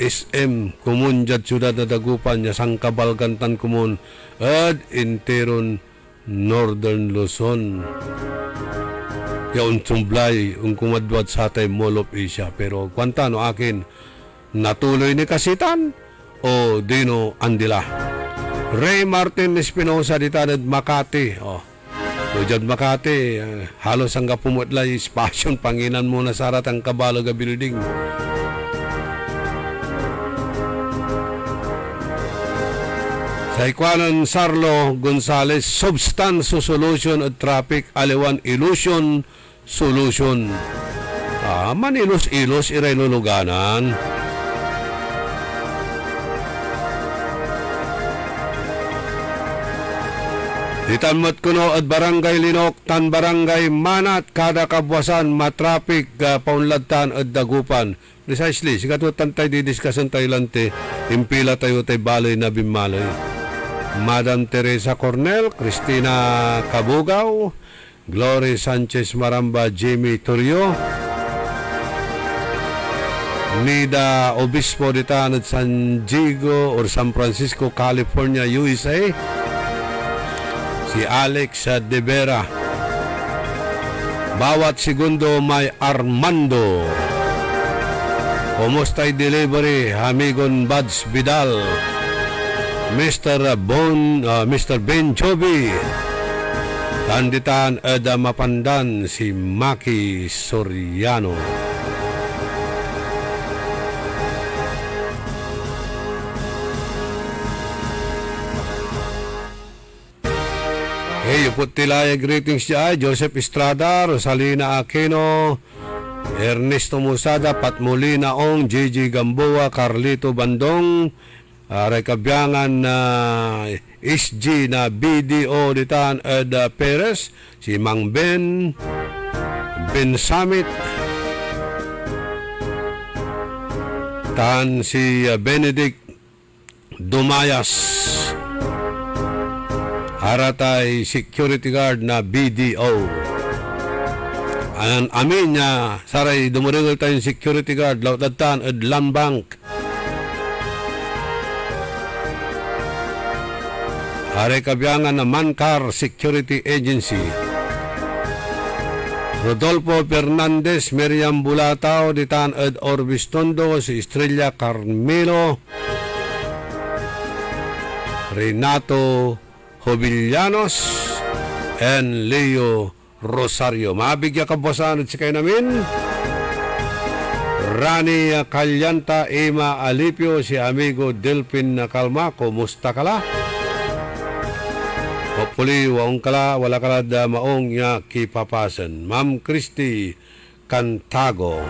SM kumunjad syudad na Dagupan nya sangkabalgantan kumun at interon Northern Luzon. Ya unsumblay kumadwad sa tay Mall of Asia, pero kwanta no akin natuloy ni kasitan o dino andila. Ray Martin Espinosa di tanad Makati. Diyad Makati, halos ang kapumutlay spasyon panginan mo na sarat ang Kabalaga building. Sa Ikwanan Sarlo Gonzales, Substance Solution at Traffic Aliwan Illusion Solution. Manilos-ilos iray luluganan. Ditanmat kuno at Barangay Linok, tan Barangay Manat, kada kabwasan, matraffic, paunladtan at Dagupan. Precisely, sigatutan tayo didiskasan tayo lante, impila tayo tayo balay na bimalay. Madam Teresa Cornel, Cristina Cabugaw, Glory Sanchez Maramba, Jimmy Torrio, Nida Obispo de Tanad, San Diego or San Francisco, California, USA. Si Alex De Vera. Bawat segundo may Armando. Kumusta'y delivery, Hamigon Buds Vidal. Mr. Ben Chobi. Tanditan Eda Mapandan, si Maki Soriano. Hey, Putilaya, greetings siya. Joseph Estrada, Rosalina Aquino, Ernesto Musada, Pat Molina Ong, Gigi Gamboa, Carlito Bandong, Rekabyangan na SG na BDO Ditan Ed Perez, si Mang Ben Samit, tan si Benedict Dumayas, haratay security guard na BDO. Amin niya, saray dumuringol tayong security guard, lautatan at land bank. Aray kabyangan na Mancar Security Agency. Rodolfo Fernandez, Miriam Bulatao, Ditan Ed Orbistondo, si Estrella Carmelo, Renato Jovillanos, and Leo Rosario. Mabigya kabasan at sikay namin. Rani Calyanta, Emma Alipio, si amigo Delphin Calma, kumusta kala? Hopefully, wala kala da maong niya kipapasan. Ma'am Christy Cantago.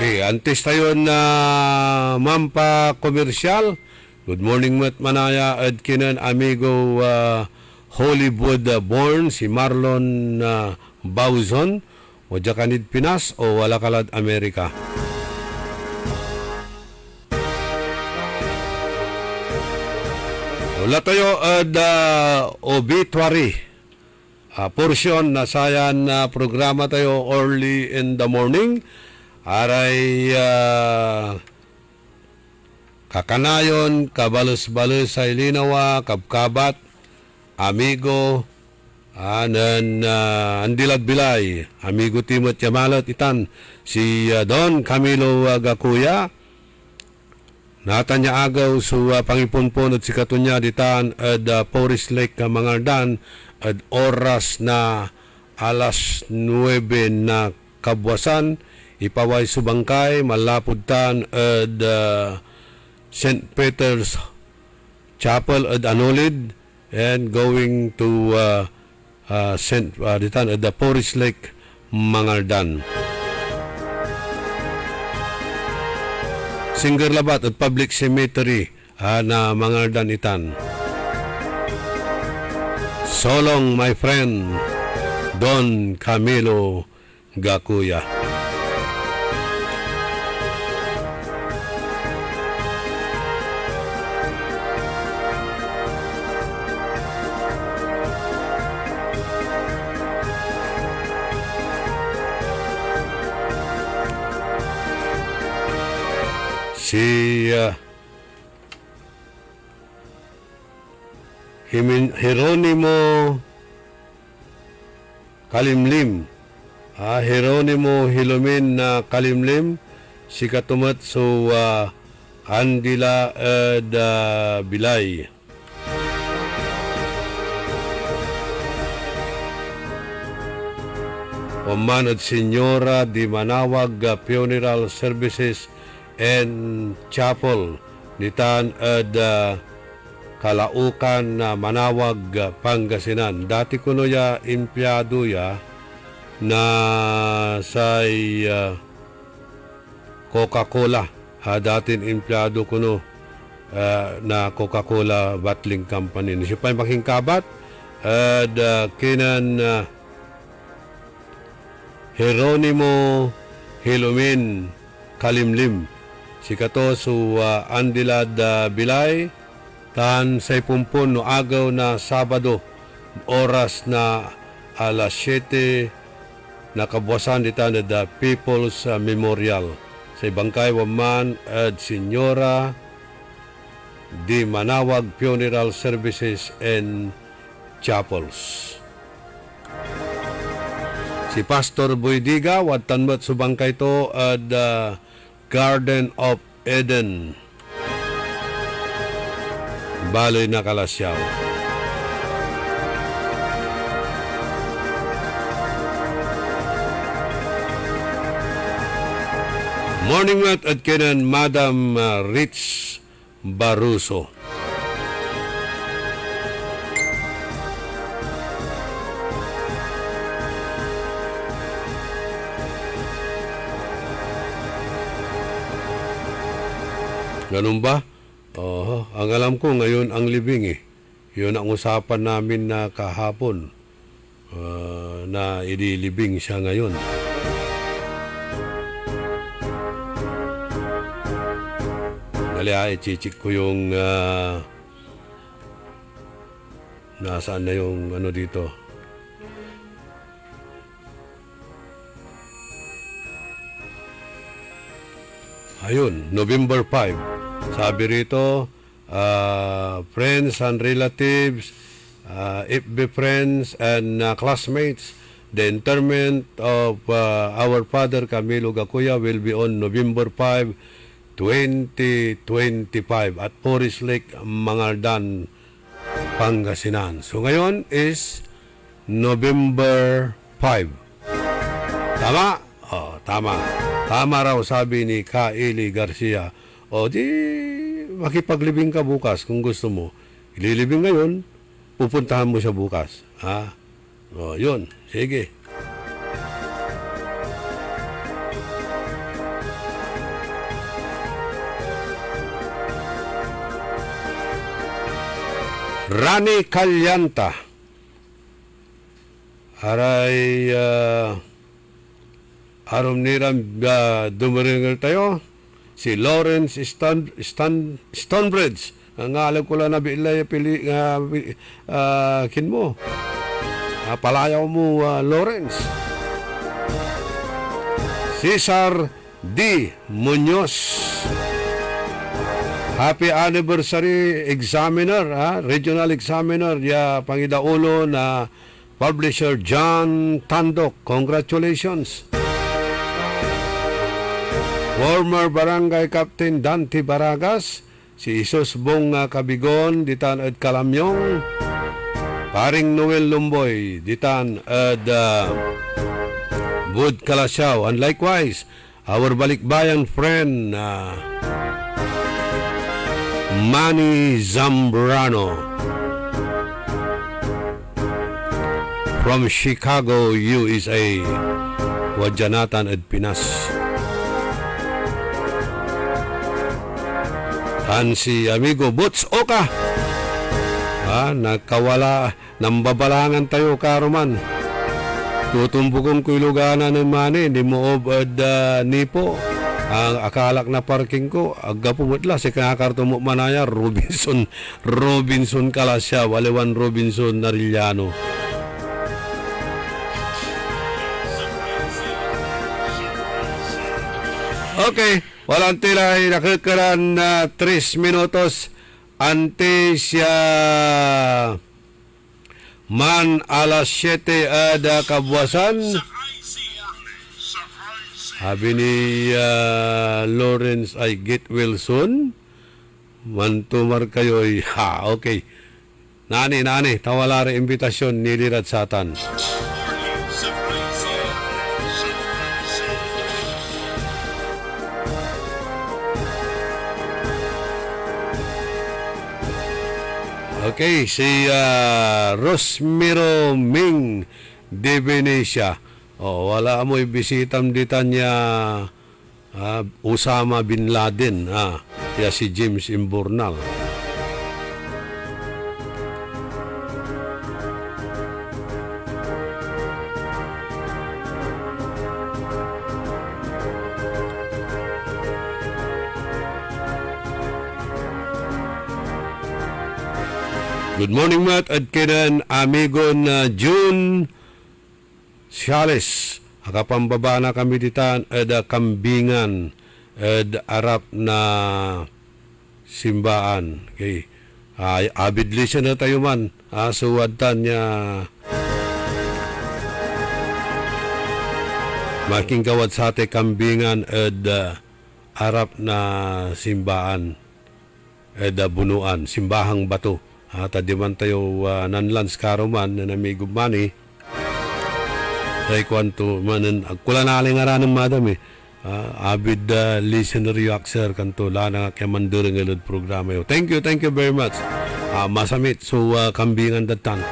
Antes tayo na mampa komersyal. Good morning mat manaya at kinan amigo Hollywood born si Marlon Bauzon o Jakanid Pinas o Walakalad Amerika. Wala tayo at obituary portion na sayan programa tayo early in the morning. Aray kakanayon, kabalus-balus sa Ilinawa, kabkabat, amigo, Andilad Bilay, amigo Timot Yamalot Itan, si Don Camilo Gakuya, natanya agaw sa pangipunpon at si Katunya Ditan at Forest Lake Mangardan at oras na alas 9 na kabwasan, ipaway subangkay, malapudtan at St. Peter's Chapel at Anolid and going to Ditan at the Forest Lake Mangardan. Singerlabat at Public Cemetery na Mangardan Itan. So long, my friend, Don Camilo Gakuya. si Jeronimo Kalimlim. Jeronimo Hilumin na Kalimlim. Si katumat so Andila Bilay. Oman at Senyora di Manawag Funeral Services and Chapel nitan at Kalaukan na Manawag Pangasinan. Dati ko no ya empleyado ya na sa Coca-Cola. Datin empleyado ko no na Coca-Cola Bottling Company. Siya pa yung makingkabat at kinan Jeronimo Hilumin Kalimlim. Si kato su Andilad Bilay tan sa ipumpun no agaw na Sabado oras na alas 7 na kabuwasan dita na the People's Memorial sa Bangkay Waman at Senyora di Manawag Funeral Services and Chapels. Si Pastor Boydiga, watanmat subangkay to at Garden of Eden. Baloy na Kalasyaw. Morning mat at kinan Madam Rich Baruso. Ganun ba? Ang alam ko ngayon ang libing eh. Yun ang usapan namin na kahapon na ililibing siya ngayon. Dali i-check ko yung nasaan na yung ano dito. Ayun, November 5. Sabi rito, friends and relatives, FB friends and classmates, the interment of our father Camilo Gacuya will be on November 5, 2025 at Forest Lake, Mangaldan, Pangasinan. So ngayon is November 5. Tama? Tama. Tama raw sabi ni Kaili Garcia. Di makipaglibing ka bukas kung gusto mo. Ililibing ngayon, pupuntahan mo siya bukas. Yun. Sige. Rani Calyanta. Aray arom niram dumaringal tayo. Si Lawrence Stonebridge. Ang alam ko lang na bilay kin mo. Palayaw mo, Lawrence. Cesar D. Munoz. Happy anniversary examiner, regional examiner, Pangidaulo na publisher John Tandok. Congratulations. Former Barangay Captain Dante Baragas, si Isos Bong Kabigon, ditan at Kalamyong, paring Noel Lumboy, ditan at Bud Kalasyaw, and likewise, our balikbayan friend, Manny Zambrano, from Chicago, USA, Wadyanatan at Pinas. Si amigo Boots Oka. Nakawala, nambabalangan tayo karuman. Tutumbukong kuiluganan ng mani, di mo obad nipo. Ang akalak na parking ko, agga pumutla, si kakakarto mo manaya, Robinson Kalasyaw, Walewan Robinson Narillano. Okay, Walang tila ay nakakaran na 3 minutos antes siya man alas 7 ada kabuasan. Sabi ni Lawrence ay get well soon. Mantumar kayo ay okay. Nani, tawala rin imbitasyon nilirat satan. Okay, si Rosmiro Ming de Venecia. Wala amoy bisitam dita niya Osama Bin Laden. Kaya si James Imbornal. Good morning, Matt. At kinan amigo na June Ciales. Akapambaba na kami ditan at kambingan at arap na simbaan. Okay. Abid listener tayo man. Suwadtan niya making kawad sa ate kambingan at arap na simbaan at bunuan. Simbahang bato. Tadiman tayo nanlans karoman na namigumani. Say kwanto manan agkula na aling aranang madam abid listener reactor kanto lana nga kaya mandurang ilod programa yo. Thank you very much. Masamit so kambingan datan.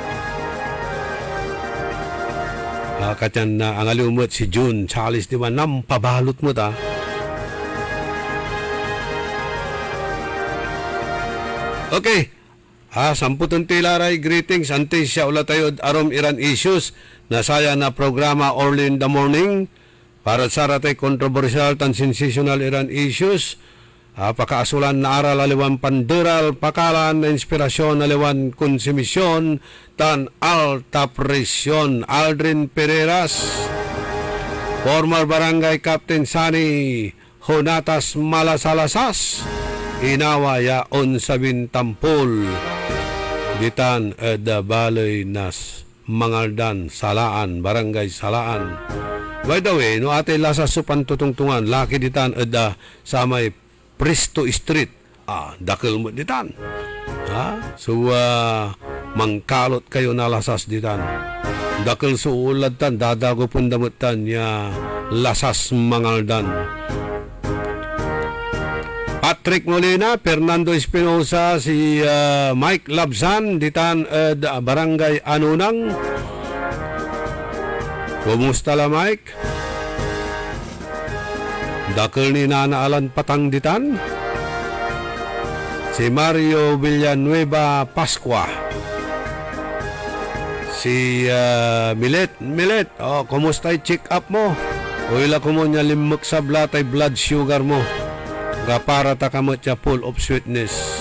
Katyan na ang alumot si June Charles di ba nampabalot mo ta. Okay. Samputong tilaray, greetings. Antes siya ulat tayo arom Iran issues. Nasaya na programa early in the morning. Para sa ratay controversial tan sensational Iran issues. Pakaasulan na aral aliwan panderal, pakalan na inspirasyon aliwan konsumisyon, tan alta presyon. Aldrin Pereras, former barangay Captain Sani Honatas Malasalasas, inawaya on sabin tampol. Ditan da Baloy Nas Mangaldan Salaan Barangay Salaan. By the way, no ate lasa supan tutungtungan laki ditan da sa may Presto Street. Dakil mo ditan. So mangkalot kayo na lasas ditan. Dakil suulad tan dadago pundamutan ya lasas Mangaldan. Patrick Molina, Fernando Espinosa, si Mike Labsan, ditan Barangay Anunang. Kumusta la Mike? Dakil ni Nana Alan Patang ditan. Si Mario Villanueva Pascua. Si Milet, kumusta check up mo? O ila ko mo niya limok sa blatay blood sugar mo. Para takamot siya full of sweetness.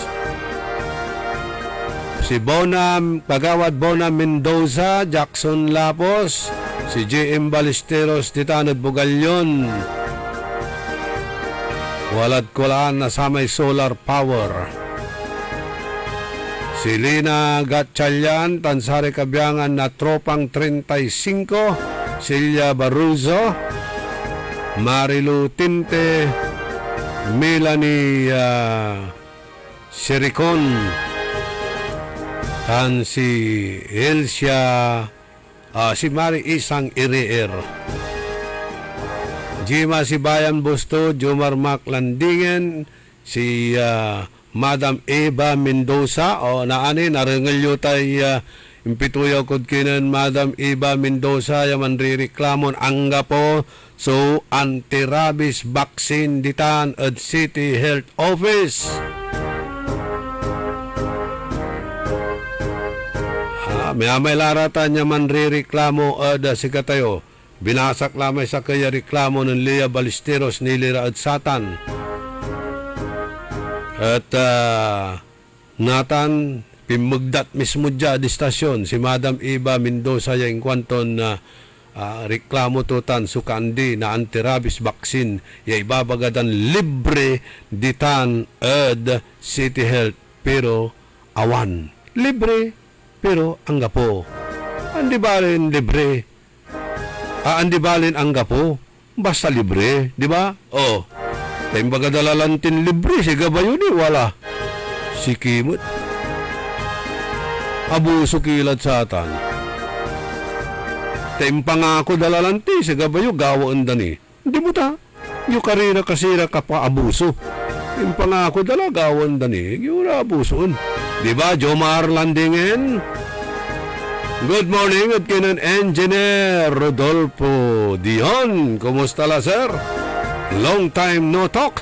Si Pagawad Bona Mendoza, Jackson Lapos, si J.M. Ballesteros, Titanod Bugalyon. Walad kulaan na sa may solar power. Si Lina Gatchalian, Tansari Kabiangan na Tropang 35, Celia Barroso, Marilu Tinte, Melanie Siricon, tan si Elsia, si Mari Isang Irier, Jima Sibayan Busto, Jomar Mac Landingen, si Madam Eva Mendoza, naani narangalyo tay impituyaw kod kinan Madam Eva Mendoza yaman ririklamon angga po. So, anti-rabies vaccine ditan at City Health Office. May laratan niya man rireklamo ada si katayo. Binasak lamay sa kaya reklamo ng Lea Ballesteros nilira at Satan. At natan pimugdat mismo dya di stasyon si Madam Eva Mendoza yung kwanton na reklamo tutan sukandi na anti-rabies vaccine ya ibabagadan libre ditan ed City Health pero awan. Libre pero anggapo. Andi balin libre. Andi balin anggapo. Basta libre, di ba? Oh. Tayong baga dalalantin libre, siga ba yun wala. Si Kimot. Abuso kilad sa atan. Tayong pangako dalalanti, siga ba yun gawaan dani. Hindi mo ta. Yung karira kasira ka pa abuso. Yung pangako dala gawaan dani, yung abusoon. Di ba, Jomar Landingen? Good morning at kinan Engineer Rodolfo Dion. Kumusta la, sir? Long time no talk.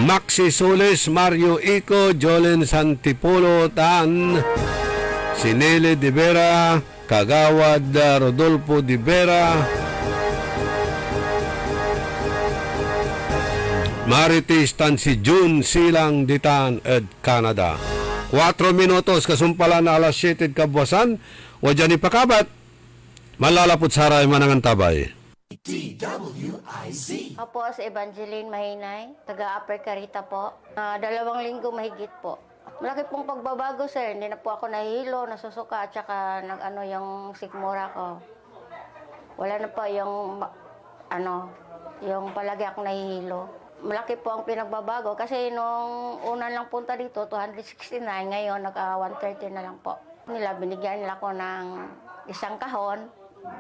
Maxi Soles, Mario Ico, Jolen Santipolo, Tan, Sinele de Vera, Kagawad Rodolfo de Vera, Marites tan si June Silang Ditan ed Canada. 4 minutos kasumpala na alas 7 kabuwasan. Wadyan ipakabat. Malalapot saray manangan tabay. Opo, si Evangeline Mahinay, taga-Upper Carita po. 2 linggo mahigit po. Malaki pong pagbabago, sir. Hindi na po ako nahihilo, nasusuka, at saka yung sikmura ko. Wala na po yung palagi akong nahihilo. Malaki po ang pinagbabago kasi nung una lang punta dito, 269, ngayon naka-130 na lang po. Binigyan nila ko ng 1 kahon,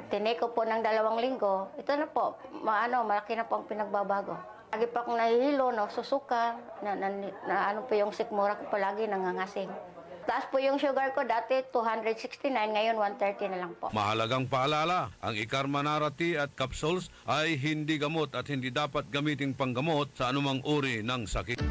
tineko po ng 2 linggo. Ito na po, malaki na po ang pinagbabago. Lagi pa akong nahihilo, susuka, po yung sikmura ko palagi nangangasing. Taas po yung sugar ko, dati 269, ngayon 130 na lang po. Mahalagang paalala, ang Ikarmanarati at capsules ay hindi gamot at hindi dapat gamiting panggamot sa anumang uri ng sakit.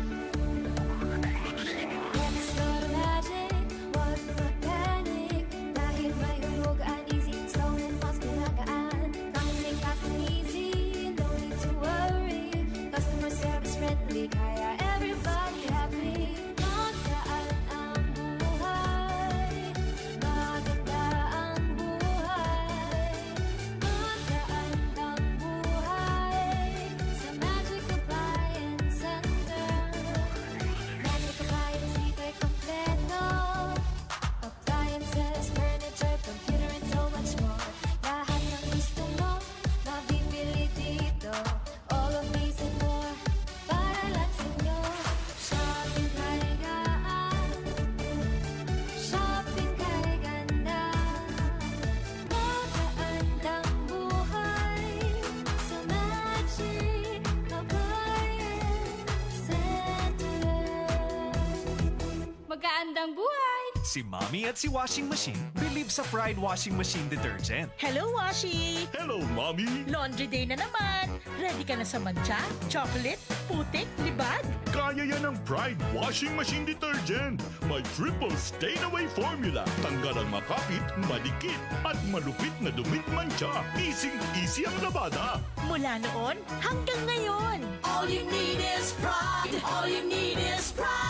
Magkaandang buhay! Si Mommy at si Washing Machine believe sa Pride Washing Machine Detergent. Hello, Washi! Hello, Mommy! Laundry day na naman! Ready ka na sa mancha, chocolate, putik, libag? Kaya yan ang Pride Washing Machine Detergent. May triple stain-away formula. Tanggal ang makapit, madikit, at malupit na dumit mancha. Easy ang labada. Mula noon hanggang ngayon. All you need is pride! All you need is pride!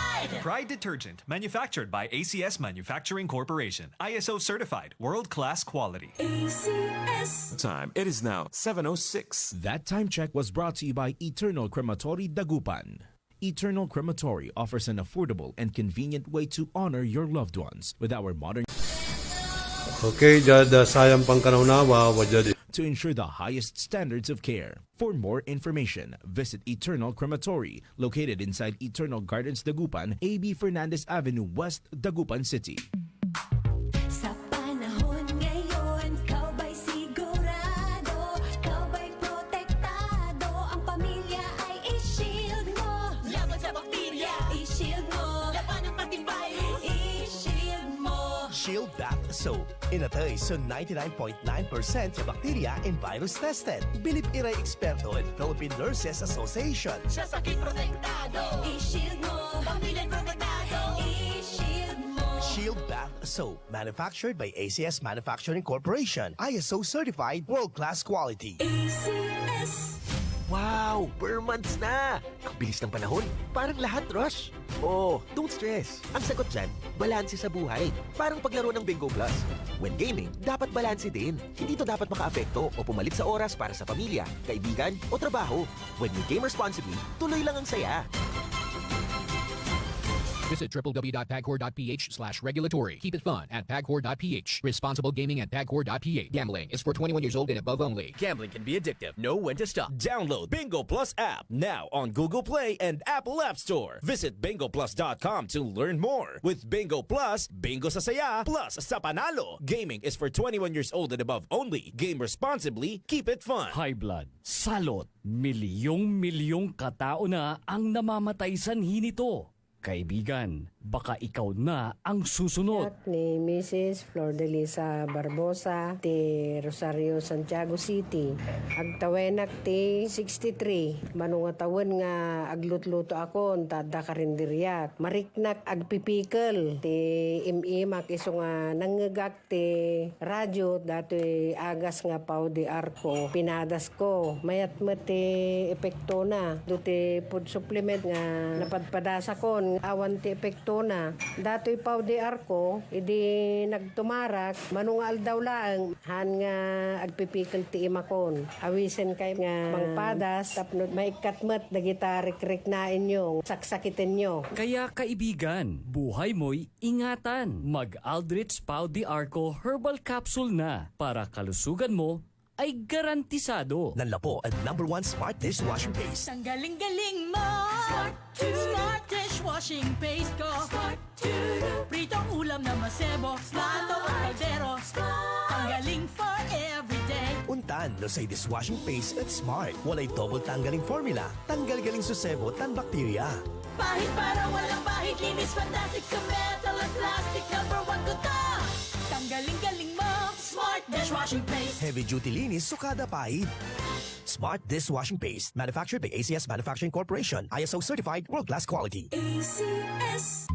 Pride Detergent, manufactured by ACS Manufacturing Corporation. ISO certified, world-class quality. ACS! Time. It is now 7:06. That time check was brought to you by Eternal Crematory Dagupan. Eternal Crematory offers an affordable and convenient way to honor your loved ones with our modern Okay, jad sayang pangkanaunawa, wajad to ensure the highest standards of care. For more information, visit Eternal Crematory, located inside Eternal Gardens Dagupan, AB Fernandez Avenue West, Dagupan City. Sa panahon ngayon, kau ba'y sigurado? Kau ba'y protektado? Ang pamilya ay i-shield mo. Laban sa bakterya, i-shield mo. Laban ng antivirus, i-shield mo. Shield Bath Soap. Inatay sa 99.9% sa bakterya and virus tested. Bilib iray eksperto at Philippine Nurses Association. Sa sakit protektado, i-shield mo. Pamilya protektado, i-shield mo. Shield Bath Soap. Manufactured by ACS Manufacturing Corporation. ISO certified, world-class quality. ACS. Wow! Per months na! Ang bilis ng panahon. Parang lahat rush. Oh, don't stress. Ang sagot dyan, balanse sa buhay. Parang paglaro ng Bingo Plus. When gaming, dapat balanse din. Hindi to dapat makaapekto o pumalit sa oras para sa pamilya, kaibigan o trabaho. When you game responsibly, tuloy lang ang saya. Visit www.pagcor.ph/regulatory. Keep it fun at pagcor.ph. Responsible gaming at pagcor.ph. Gambling is for 21 years old and above only. Gambling can be addictive. Know when to stop. Download Bingo Plus app now on Google Play and Apple App Store. Visit bingoplus.com to learn more. With Bingo Plus, bingo sa saya, plus sa panalo. Gaming is for 21 years old and above only. Game responsibly. Keep it fun. High blood, salot, milyong-milyong katao na ang namamatay sanhi nito. Kaibigan, baka ikaw na ang susunod. Ni Mrs. Flor de Lisa Barbosa, ti Rosario, Santiago City. Agtawenak ti 63. Manungatawan nga aglutluto ako, tada karinderyak. Mariknak agpipikal, ti imimak iso nga nangagak ti radyo, dato'y agas nga pao di arko. Pinadas ko, mayat mo ti epekto na. Duti food supplement nga napadpadasa ko, awan ti epekto na. Dato'y pao di arko, idi nagtumarak, manungal daw lang, han nga agpipikal ti imakon. Awisen kay nga mangpadas, tapno maikatmat, dagita rik-rik na inyo, saksakitin nyo. Kaya kaibigan, buhay mo'y ingatan. Mag-Aldrich Pau di Arco Herbal Capsule na para kalusugan mo ay garantisado. Nanlapo ang #1 Smart Dishwashing Paste. Ang galing-galing mo! Smart dishwashing paste ko! Pritong ulam na masebo, plato o kaldero. Ang galing for everyday. Untan no say dishwashing paste at Smart. Walay double tanggaling formula. Tanggal galing susebo tan bakterya. Pahit para walang pahit, linis fantastic sa metal at plastic. #1 ko to! Tanggaling-galing mo! Smart dishwashing paste. Heavy duty linis sukada pahit. Smart Dishwashing Paste. Manufactured by ACS Manufacturing Corporation. ISO certified world-class quality. ACS.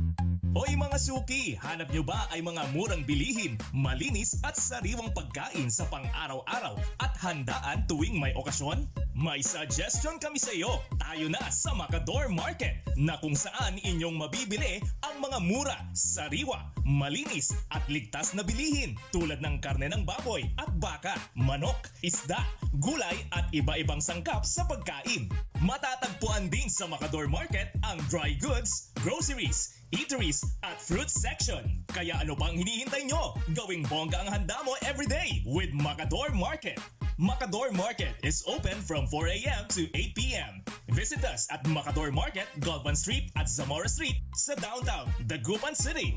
Hoy mga suki, hanap nyo ba ay mga murang bilihin, malinis at sariwang pagkain sa pang-araw-araw at handaan tuwing may okasyon? May suggestion kami sa iyo. Tayo na sa Macador Market na kung saan inyong mabibili ang mga mura, sariwa, malinis at ligtas na bilihin tulad ng karne ng baboy at baka, manok, isda, gulay at iba-ibang sangkap sa pagkain. Matatagpuan din sa Macador Market ang dry goods, groceries, eateries at fruit section. Kaya ano pang hinihintay nyo? Gawing bongga ang handa mo everyday with Macador Market. Macador Market is open from 4 a.m. to 8 p.m. Visit us at Macador Market, Galvan Street at Zamora Street sa downtown Dagupan City.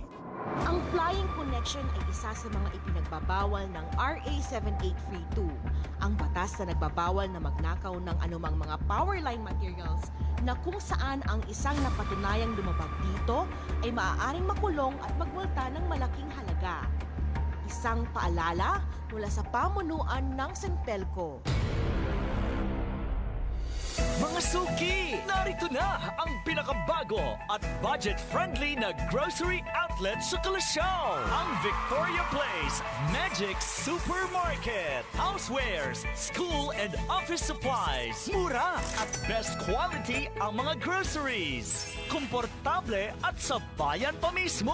Ang flying connection ay isa sa mga ipinagbabawal ng RA 7832, ang batas na nagbabawal na magnakaw ng anumang mga power line materials na kung saan ang isang napatunayang lumabag dito ay maaaring makulong at magmulta ng malaking halaga. Isang paalala mula sa pamunuan ng Senpelco. Mga suki, narito na ang pinakabago at budget-friendly na grocery outlet sa Kalasyaw. Ang Victoria Place Magic Supermarket. Housewares, school and office supplies. Mura at best quality ang mga groceries. Komportable at sa bayan pa mismo.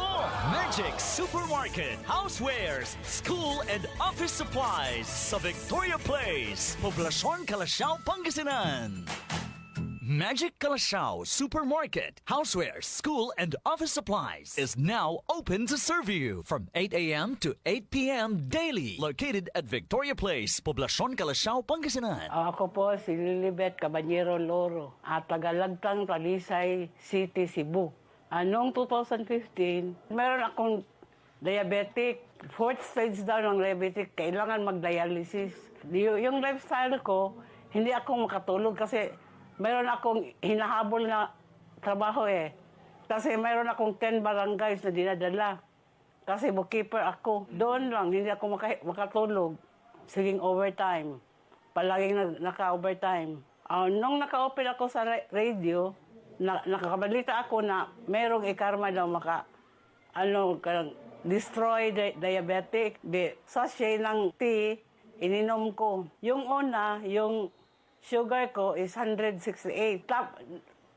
Magic Supermarket. Housewares, school and office supplies sa Victoria Place, Poblacion, Kalasyaw, Pangasinan. Magic Kalasyaw Supermarket, Housewares, School and Office Supplies is now open to serve you from 8 a.m. to 8 p.m. daily. Located at Victoria Place, Poblacion, Kalasyaw, Pangasinan. Ako po si Lilibet Caballero Loro at tagalagtang Talisay City, Cebu. Noong 2015, meron akong diabetic. 4th stage daw ng diabetic, kailangan mag-dialysis. Yung lifestyle ko, hindi ako makatulog kasi meron akong hinahabol na trabaho eh. Kasi meron akong 10 barangays na dinadala. Kasi bookkeeper ako. Doon lang, hindi ako makatulog. Siging overtime. Palaging naka-overtime. Nung naka-open ako sa radio, nakakabalita ako na merong ikarma daw destroy diabetic. Sachet ng tea, ininom ko. Yung una, yung sugar ko is 168.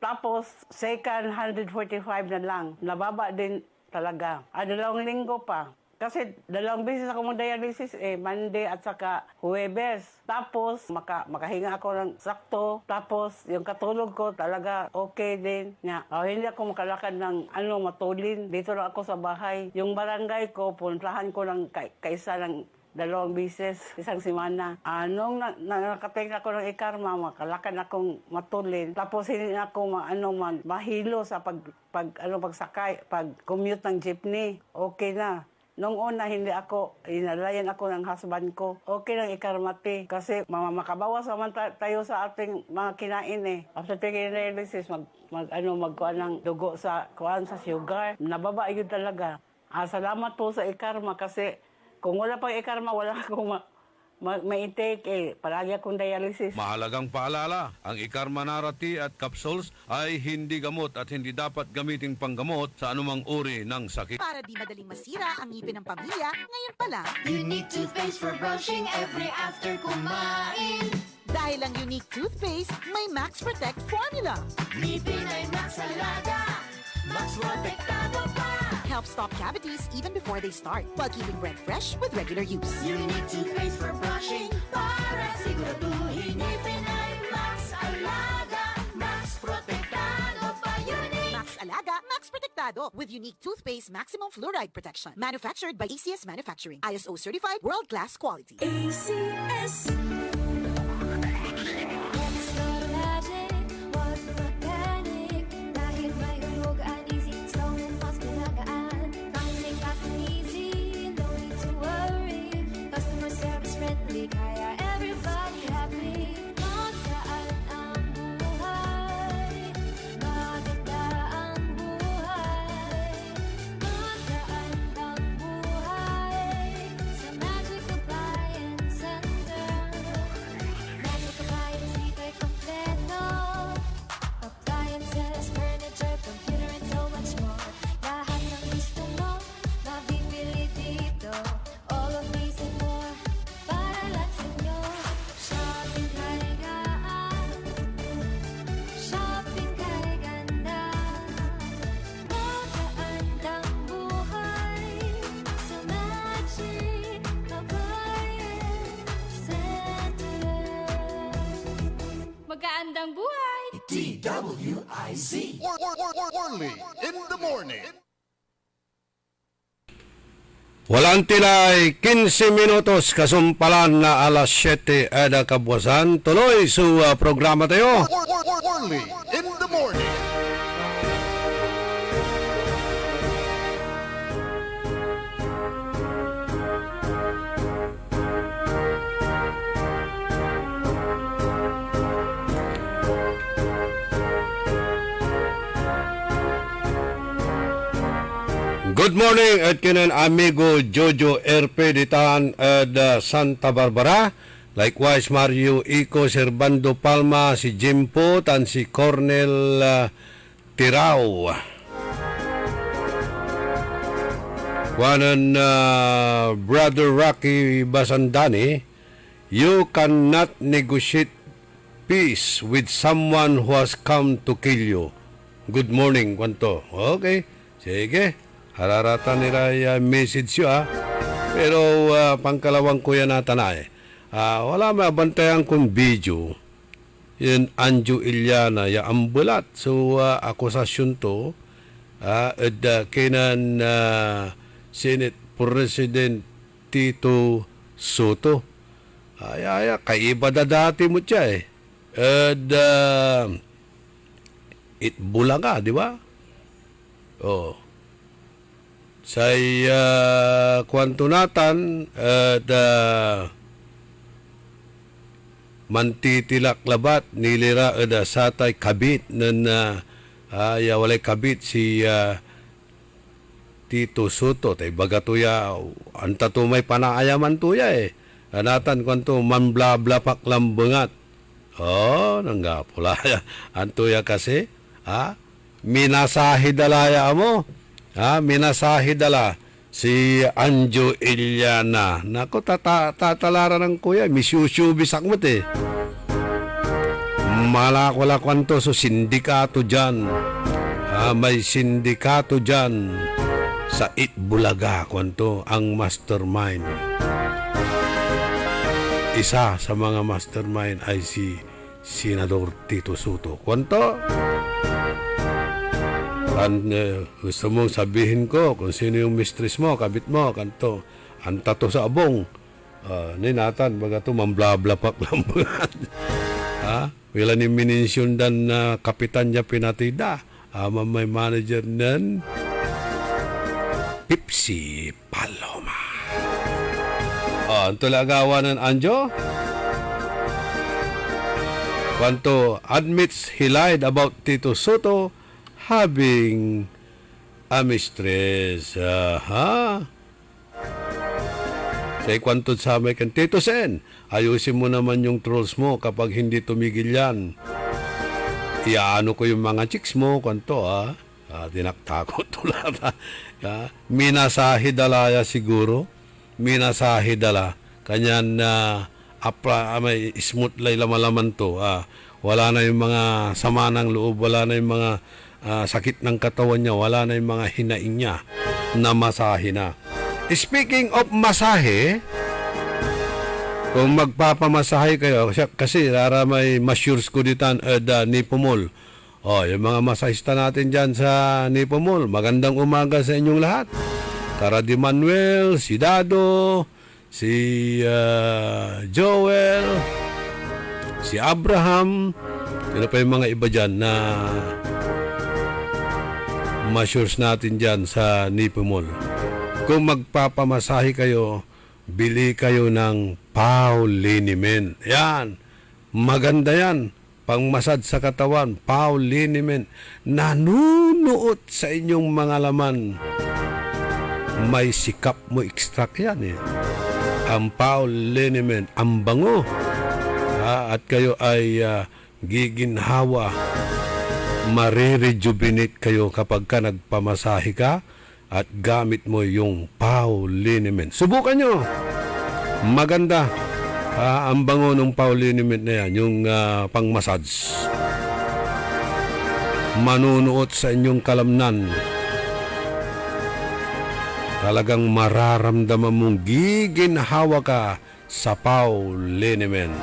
Tapos, second, 145 na lang. Nababa din talaga. 2 linggo pa. Kasi 2 beses ako mag-dialysis Monday at saka Huwebes. Tapos, makahinga ako ng sakto. Tapos, yung katulog ko talaga okay din. Hindi ako makalakad ng matulin. Dito lang ako sa bahay. Yung barangay ko, puntahan ko lang kaisa ng 2 beses, isang semana. Nung nakating ako ng ikarma, makalakad akong matulin. Tapos hindi ako mahilo sa pagsakay, pag-commute ng jeepney. Okay na. Nung una, hindi ako, inalayan ako ng husband ko. Okay lang ikarmati. Kasi makabawas naman tayo sa ating mga kinain After taking dialysis, magkuhan ng dugo sa sugar. Nababa yun talaga. Salamat po sa ikarma kasi kung wala pang ikarma, wala akong ma-intake Palagi akong dialysis. Mahalagang paalala, ang Ikarma Narati at capsules ay hindi gamot at hindi dapat gamiting panggamot sa anumang uri ng sakit. Para di madaling masira ang ngipin ng pamilya, ngayon pa lang. Unique toothpaste for brushing every after kumain. Dahil ang unique toothpaste, may Max Protect formula. Ngipin ay Max Alaga, Max Protektado pa. Helps stop cavities even before they start, while keeping breath fresh with regular use. Unique toothpaste for brushing, para siguraduhin ngipin ay Max Alaga, Max Protektado pa. Unique Max Alaga, Max Protektado with unique toothpaste maximum fluoride protection. Manufactured by ACS Manufacturing. ISO certified world-class quality. ACS. Magandang buhay! DWIZ. Orly in the morning. Walang tilay, 15 minutos kasumpalan na alas 7 ada kabuasan. Tuloy sa programa tayo. Orly in the morning. Good morning at kinan amigo Jojo RP ditan at Santa Barbara. Likewise Mario Ico, Servando Palma, si Jimpo, tan si Cornel Tirao. Wanan Brother Rocky Basandani, you cannot negotiate peace with someone who has come to kill you. Good morning, kwanto. Okay, sige. Hararatan nila message yun Pero pangkalawang ko yan natin wala mabantayan kong video. Yan Anjo Iliana ya ambulat. So akusasyon to kinan Senate President Tito Soto. Kaiba dati mo siya itbula ka, di ba? Say kwantunatan at mantitilak labat nilira ada satay kabit nan walay kabit si Tito Soto tay bagatuya anta to may panaayaman tuya anatan kwanto manblabla paklambengat nangga pula antuya kasi minasahi dalaya mo minasahi dala si Anjo Iliana. Nako, tatalaran ng kuya. Misyusyu bisak mo wala kwanto so sindikato dyan. May sindikato dyan sa Itbulaga kwanto ang mastermind. Isa sa mga mastermind ay si Senador Tito Soto. Kwanto? Gusto mong sabihin ko kung sino yung mistress mo, kabit mo, kanto. Anta to sa abong. Ninatan, baga to, mamblablapak lang. Wala ni minisyon dan na kapitan niya pinatida. May manager nan Pipsi Paloma. Ang tulagawan ng Anjo. Kwanto admits he lied about Tito Soto having a mistress. Say kwanto sa may kan Tito Sen, ayusin mo naman yung trolls mo kapag hindi tumigil yan. Iyaano ko yung mga chicks mo, kwanto dinaktakot tulad. Minasahi dalaya siguro. Minasahi dala. Kanyan may smooth lay lamalaman to. Wala na yung mga sama ng loob, wala na yung mga sakit ng katawan niya, wala na yung mga hinaing niya na masahe na. Speaking of masahe, kung magpapamasahe kayo, kasi may masyures ko ditan Nipomol. Yung mga masahista natin dyan sa Nipomol, magandang umaga sa inyong lahat. Cara Di Manuel, si Dado, si Joel, si Abraham, sino pa yung mga iba dyan na masyures natin dyan sa Nipomol. Kung magpapamasahe kayo, bili kayo ng Pauliniment. Yan, maganda yan. Pangmasad sa katawan, Pauliniment. Nanunuot sa inyong mga laman. May sikap mo extract yan Ang Pauliniment, ang bango. At kayo ay giginhawa. Marirejuvenate kayo kapag ka nagpamasahe ka at gamit mo yung Pauliniment. Subukan nyo. Maganda. Ang bango ng Pauliniment na yan, yung pang-massage. Manunuot sa inyong kalamnan. Talagang mararamdaman mong giginhawa ka sa Pauliniment.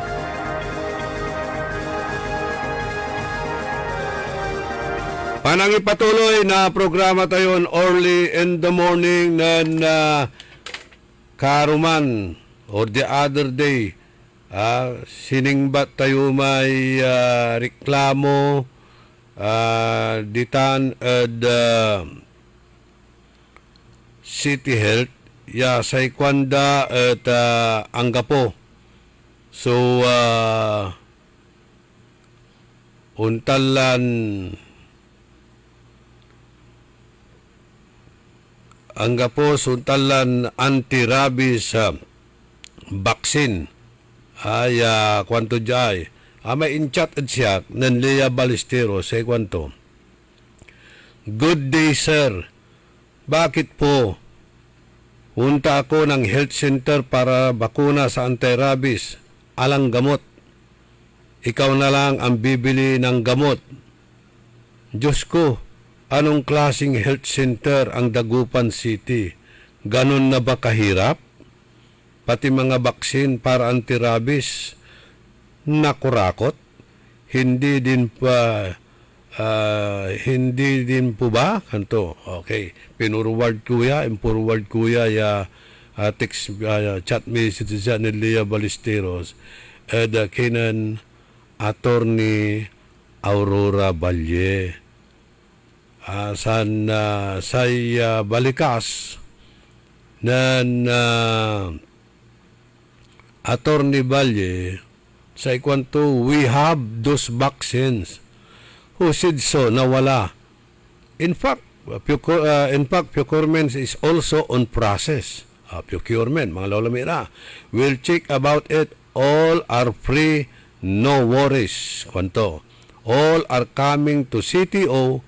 Panangipatuloy na programa tayo early in the morning na karuman or the other day. Siningbat tayo may reklamo ditan at City Health sa ikwanda at anggapo. So untalan anggapo suntalan anti-rabies vaccine ay kwanto jay may inchat at siya ng Lea Balestero sa kwanto. Good day sir, bakit po punta ako ng health center para bakuna sa anti-rabies, alang gamot, ikaw na lang ang bibili ng gamot. Diyos ko, anong klaseng health center ang Dagupan City? Ganon na ba kahirap? Pati mga baksin para anti-rabies, nakurakot? Hindi din po ba? Kanto, okay. Pinurward kuya, impurward kuya, text, chat message siya ni Lea Balesteros, kinan Attorney Aurora Balye. Say balikas nan Attorney Balye sa ikwanto, we have those vaccines. Who said so na wala? In fact, procurement is also on process. Procurement, mga lolamira. We'll check about it. All are free, no worries. Kwanto. All are coming to CTO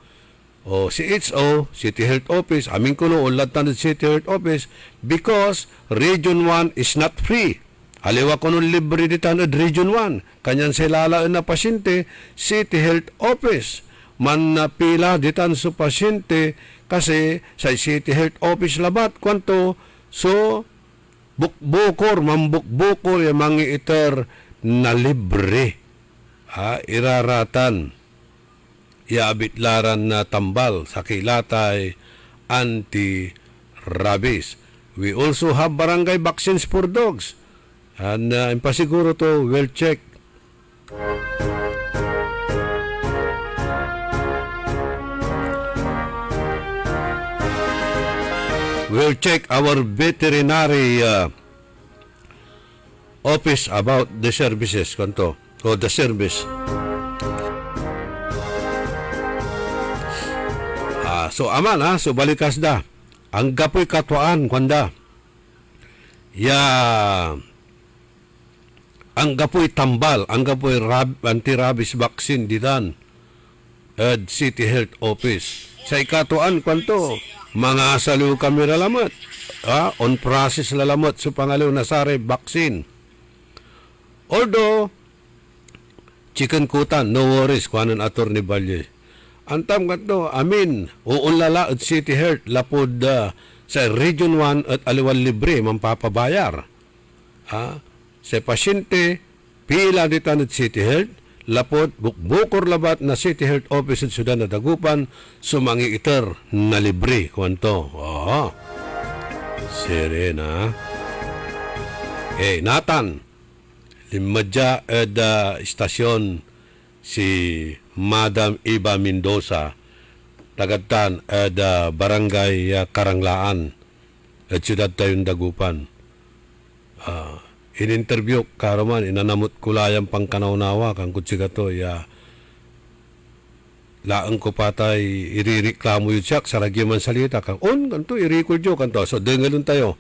o CHO, City Health Office, aming kuno ulatan ng City Health Office because Region 1 is not free. Aliwa ko nung libre ditan at Region 1. Kanyan sa ilalaan na pasyente, City Health Office. Man na pila ditan sa pasyente kasi sa City Health Office labat. Kwanto, so, bukbukor, mambukbukor yung mga iter na libre. Iraratan. Iabitlaran na tambal sa kilatay anti-rabies. We also have barangay vaccines for dogs. And impasiguro to, well check. We'll check our veterinary office about the services, kanto, o the service. So aman so balikas da. Ang gapoy katwaan kwanda. Ang gapoy tambal, ang gapoy anti-rabies vaccine didan. At City Health Office. Sa ikatuan kwanto, mga saliw kami lalamat. On process lalamat sa pangaliw na sare vaccine. Although chicken kutan, no worries kuanan Attorney Valle. Antam kanto, amin, uunlala at City Health lapod sa Region 1 at aliwan libre mampapabayar. Sa pasyente, pila ditan at City Health, lapod bukbukor labat na City Health Office at Sudan na Dagupan, sumangi iter na libre. Kwanto? Serena. Nathan, limadya at istasyon si Madam Iba Mendoza, tagatan at barangay Karanglaan at Siyudad Tayong Dagupan. In-interview karoman, inanamot kulayang pangkanawnawa kang kutsiga to, laang ko patay irireklamo yun siya, saragyaman salita kang, kanto, i-record yun, kanto. So, dengalun tayo,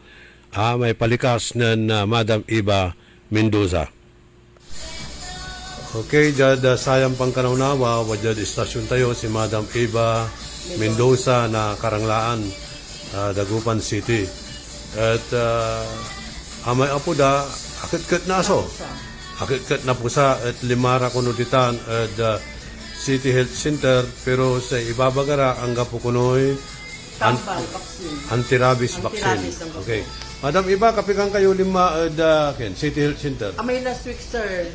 may palikas na Madam Iba Mendoza. Okay, dyan sayang pangkanawnawa, wadyad istasyon tayo si Madam Iba Mendoza na Karanglaan, Dagupan City. At amay apo da, akit-kat na aso. Akit-kat na pusa at limara kunuditan at City Health Center, pero sa ibabagara ang gapukunoy anti-rabies vaccine. Okay. Madam Iba, kapikan kayo lima City Health Center. Amay last week, sir.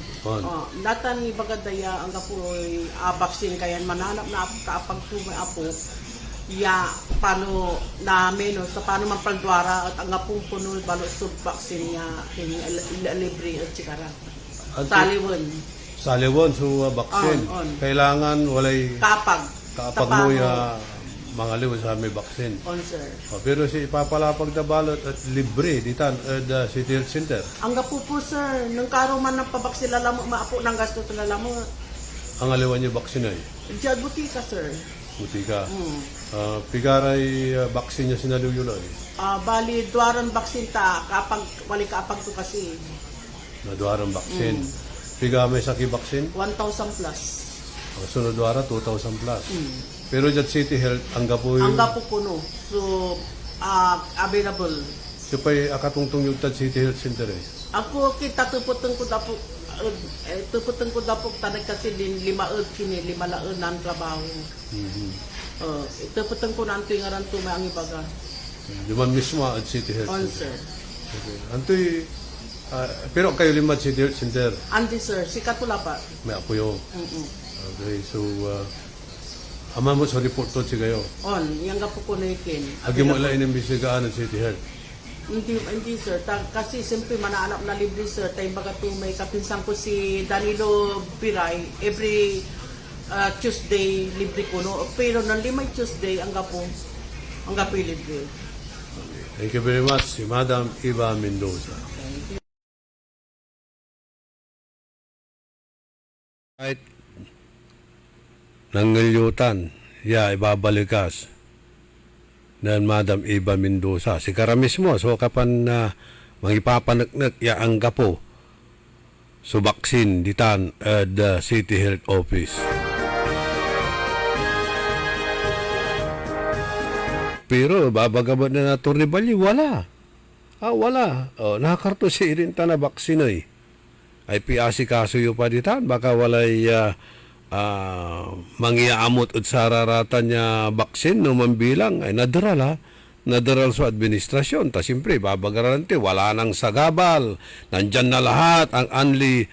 Natan ibagadaya ang kapoy vaccine kayan mananap na kaapag tumay apo. Paano na menos sa paano magpaldwara at ang apong punol balo sub vaccine niya libre at sikara. Saliwon so vaccine. Kailangan walay kapag mo mga liwan sa may vaccine. Sir. Pero si ipapalapag na balot at libre ditan at City Health Center. Ang gapo po, sir, nung karo man ng pabaksin lalamo, maapo ng gasto sa lalamo. Ang aliwan niyo vaccine ay? Diyan butika, sir. Butika. Pigaray vaccine niya sinaluyuloy? Bali, duwaran vaccine ta, kapag wali kapag to kasi. Na duwaran vaccine. Piga may saki vaccine? 1,000 plus. Sunod duwara, 2,000 plus. Pero dyan City Health, ang gapo Ang gapo puno. So, available. So pa'y akatungtong yung City Health Center eh? Ako kita tuputang ko dapo tanag kasi lima kini, lima laon ang trabaho. Tuputang ko na antoy nga ranto may ang ibaga. Liman mismo at City Health Center. Okay. Antoy, pero kayo lima at City Health Center? Andi, sir, si Katula pa. May apoyo. Okay, so ama mo sa report to si kayo? Yung gapo ko na ikin. Agi mo lang inimbisigaan ng City Health? Hindi sir. Kasi siyempre manaanap na libre, sir. Tayo baga may kapinsang ko si Danilo Piray. Every Tuesday libre ko, no? Pero nang limay Tuesday, ang gapo libre. Thank you very much, si Madam Iba Mendoza. Right. Nangilyutan, ibabalikas ng Madam Iba Mendoza. Si Kara mismo, so kapan magipapanagnak ang gapo so vaccine ditan at the City Health Office. Pero babagabat na Attorney Valle, wala. Wala. Nakakarto si irin ta na baksinoy. Ay piasi kaso yu pa ditan. Baka walay mangiamot at sararatan niya baksin no mambilang. Ay nadaral ha. Nadaral sa administrasyon. Ta siyempre, babagaran ti. Wala nang sagabal. Nandyan na lahat. Ang unli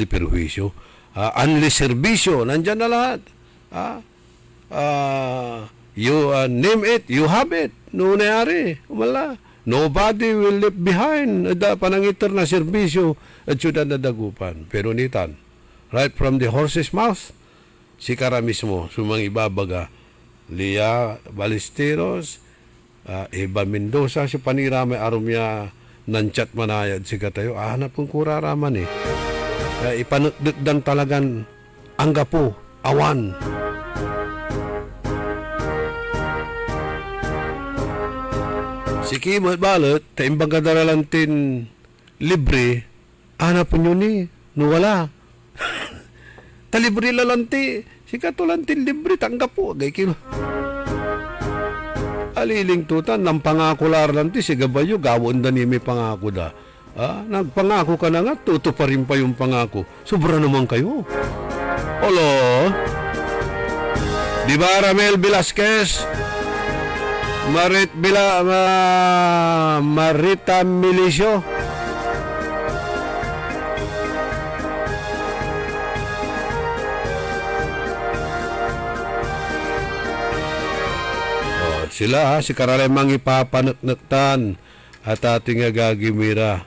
perwisyo. Unli serbisyo. Nandyan na lahat. You name it, you have it. No nangyari, wala. Nobody will leave behind. Panangitar na serbisyo at syudad na Dagupan. Pero nitan, right from the horse's mouth, si Kara mismo, sumang ibabaga, Lia Ballesteros, Eva Mendoza, si Panirame Arumya, nanchat manayad si Katayo, hanap kong kuraraman eh. Ipanagdagdan talagan ang gapo, awan. Si Kimot Balot, taimbang kadaralantin libre, hanap po nyo ni, wala. Talibre lalanti, si katulantin libre, tanggap po, agay kilo. Aliling tutan, ng pangako laranti, si Gabayo, gawon da ni may pangako da. Nagpangako ka na nga, tutuparin pa yung pangako. Sobra naman kayo. Olo, di ba Ramel Velasquez? Marita Milicio. Sila si Karalay mangipapanaknaktan at ating agagimira.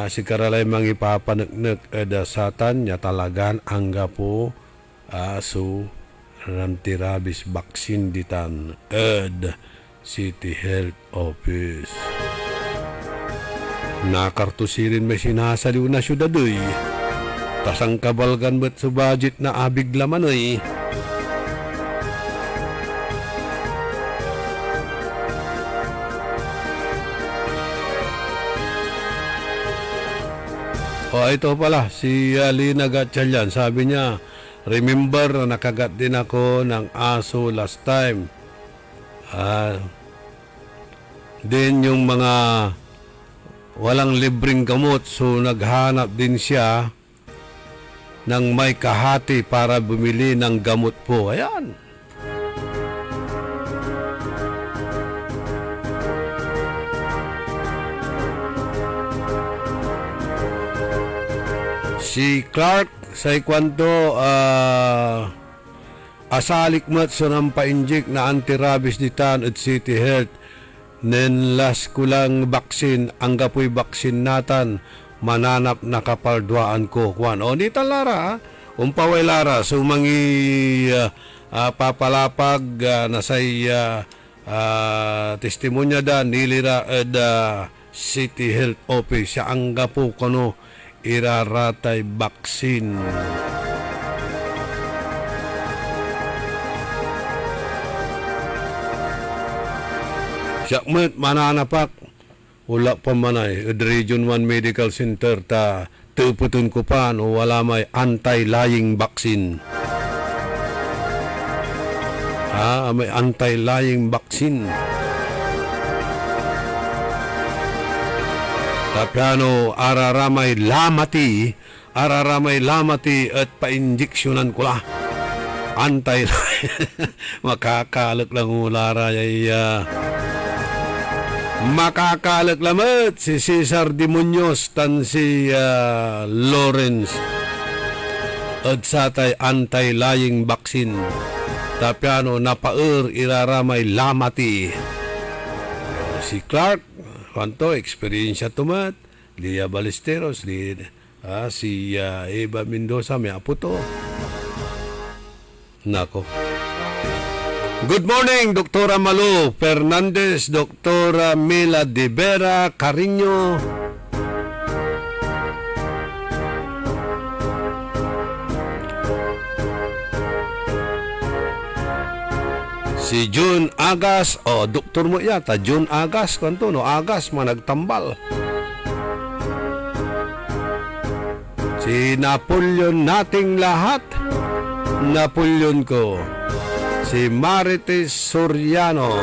Si Karalay mangipapanaknak edasatan niya talagan angga po aso rantirabis baksin ditan City Health Office. Nakartusirin may sinasaliw na syudadoy. Tasang kabalgan ba't sa budget na abig laman ay. Ito pala, si Lina Gatchalian, sabi niya, remember, nakagat din ako ng aso last time. Din yung mga walang libreng gamot, so naghanap din siya ng may kahati para bumili ng gamot po. Ayan. Si Clark sa ikwanto asalik mat so nang pa-inject na anti-rabies ditan at City Health nen last kulang baksin ang gapoy baksin natan mananap na kapaldwaan ko kwan o ni Lara umpaway Lara so mangi papalapag nasay testimonya da nilira City Health Office sa ang gapo kono iraratay baksin. Siyakmet mananapak wala pa manay at Region 1 Medical Center ta tuputun ko pa o wala may anti-lying baksin. May anti-lying baksin. Tapyano araramay lamati at pa-injeksyonan ko la. Antay makakalak lang ulara ay makakalak lamat si Cesar de Muñoz tan si Lawrence at satay anti-lying vaccine. Tapyano napaer iraramay lamati. Si Clark kanto, eksperyensya tumat, Lia Ballesteros, si Eva Mendoza, may apo to. Nako. Good morning, Dr. Malu Fernandez, Dr. Mila de Vera Carino. Si June Agas, doktor mo yata, June Agas, kanto, no, Agas, managtambal. Si Napoleon nating lahat, Napoleon ko. Si Marites Soriano.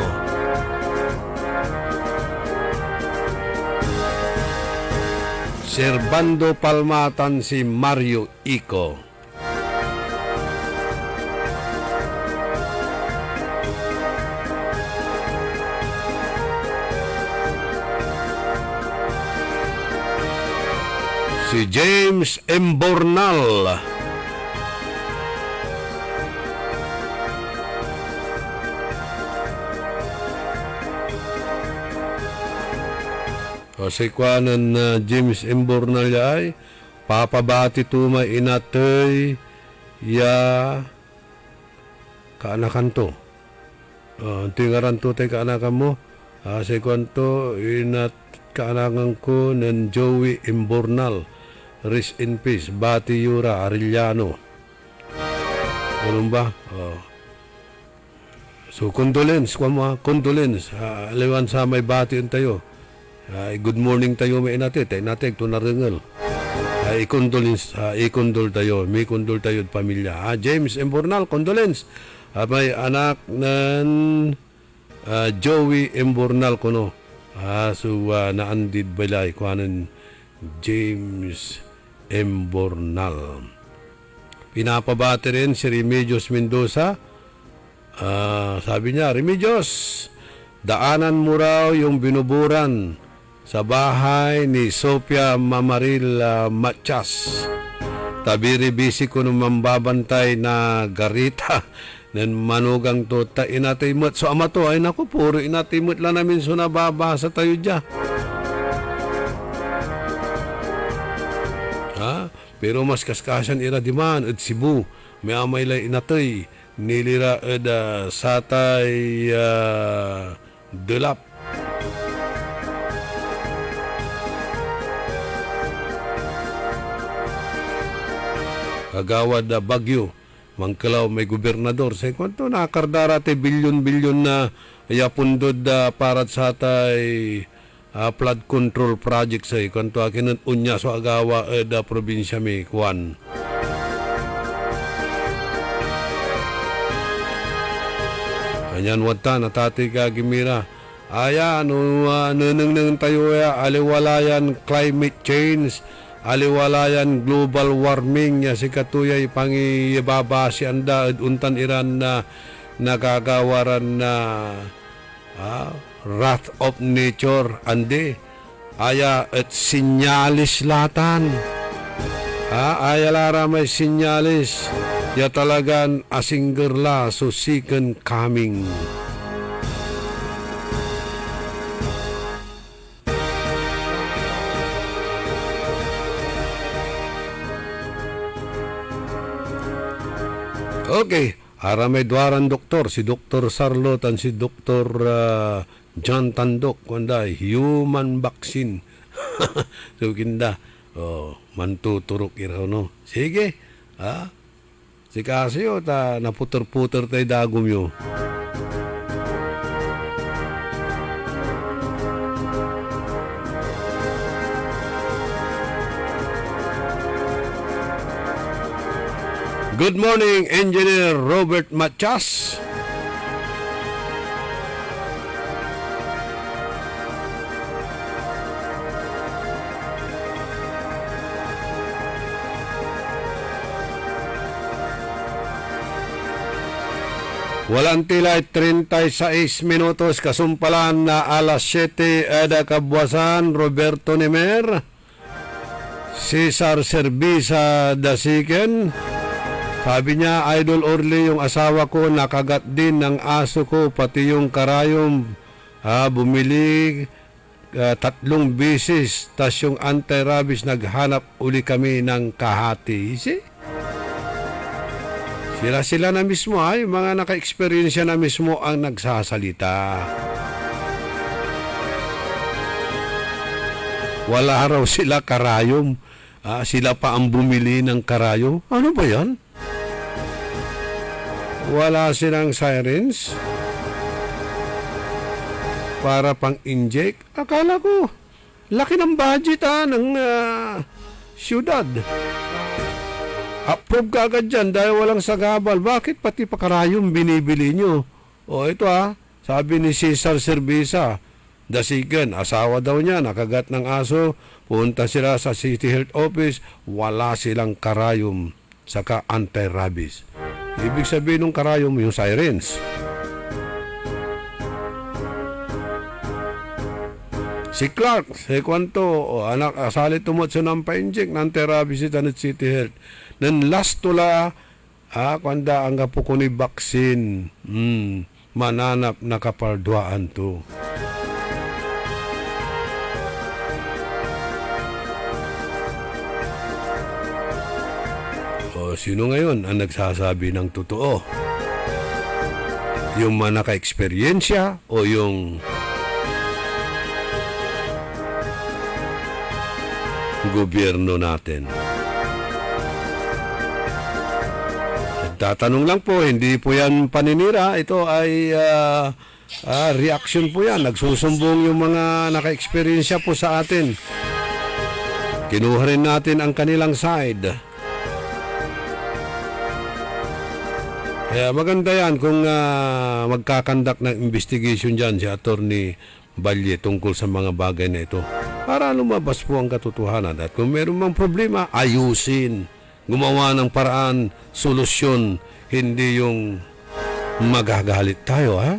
Servando Palmatan si Mario Ico. Si James Embornal. Kasi kuanan na James Embornal ay papabati tumay inatoy ya kaanakan to. Tingaran to tay kaanakan mo. Kasi kwanto inat kaanakan ko ng Joey Embornal. Rest in peace. Bati Yura Arellano. Ganun ba? So condolence, condolence. Aliwan sa may bati tayo. Good morning tayo may natin ito naringal. I-condol tayo. May condol tayo pamilya. James Embornal, condolence. May anak ng Joey Embornal kuno. So naandid balay kuanan James Embornal. Pinapabati rin si Remedios Mendoza. Sabi niya, Remedios, daanan mo raw yung binuburan sa bahay ni Sophia Mamaril Matias. Tabiri-bisi ko nung mambabantay na garita ng manugang to ta inatimot. So ama to ay naku, puro inatimot lang namin so nababasa tayo dyan. Pero mas kaskasan ira diman at Cebu may amay lay inatoy nilira satay delap. Kagawad Bagyo, Mangkalaw may gobernador. Sa kwanto nakardara te bilyon-bilyon na yapundod parat sa tay flood control project sa kwanto akin unya so agawa da probinsya may kwan. Anyan wata natati ka gimira. Aya nunung tayo aliwalayan climate change. Aliwalayan global warming ya si katuyay pangibaba si anda untan iran na nakagawaran na wrath of nature ande aya at sinyalis latan aya lara may sinyalis ya talagan asinggerla so second coming. Okay, aramay duaran doktor, si Dr. Sarlot at si Dr. John Tandok, kuanda, human vaccine. So, kinda, mantuturok iraw, no? Sige, si Casio, naputer-puter tayo dagom yun. Good morning, Engineer Robert Matias. Walang tilay 36 minutos kasumpalan na alas 7 ada kabwasan Roberto Nemer, Cesar Servisa Dasiken. Sabi niya, Idol Orly, yung asawa ko nakagat din ng aso ko, pati yung karayom. Bumili 3 beses, tas yung anti-rabies naghanap uli kami ng kahati. See? Sila na mismo, yung mga naka-experience na mismo ang nagsasalita. Wala raw sila karayom. Sila pa ang bumili ng karayom. Ano ba yan? Wala silang sirens para pang-inject. Akala ko, laki ng budget ng syudad. Approve ka agad dyan dahil walang sagabal. Bakit pati pa karayom binibili nyo? O ito sabi ni Cesar Servisa, Dasigan, asawa daw niya, nakagat ng aso, punta sila sa City Health Office, wala silang karayom, saka anti-rabies. Ibig sabihin ng karayom, yung sirens. Si Clark, si Kwanto, anak, asali tumot sa nampa-inject ng anti-rabies sa City Health. Nan last tula, kwanda ang gapo ko ni vaksin, mananap na kapalduaan to. O sino ngayon ang nagsasabi ng totoo? Yung manaka-eksperyensya o yung gobyerno natin? Tatanong lang po, hindi po yan paninira. Ito ay reaction po yan. Nagsusumbong yung mga naka-eksperyensya po sa atin. Kinuha rin natin ang kanilang side. Kaya maganda yan kung magkakandak ng investigation dyan si Attorney Balye tungkol sa mga bagay na ito. Para lumabas po ang katotohanan. At kung meron mang problema, ayusin. Gumawa ng paraan, solusyon, hindi yung magagalit tayo, ha?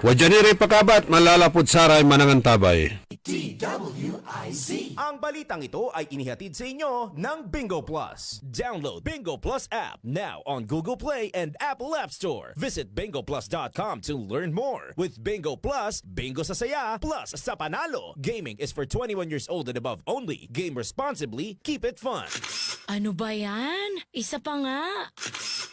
Wajaniri pakabat, malalapod saray manangantabay. DWIZ. Ang balitang ito ay inihatid sa inyo ng Bingo Plus. Download Bingo Plus app now on Google Play and Apple App Store. Visit bingoplus.com to learn more. With Bingo Plus, bingo sa saya, plus sa panalo. Gaming is for 21 years old and above only. Game responsibly, keep it fun. Ano ba yan? Isa pa nga.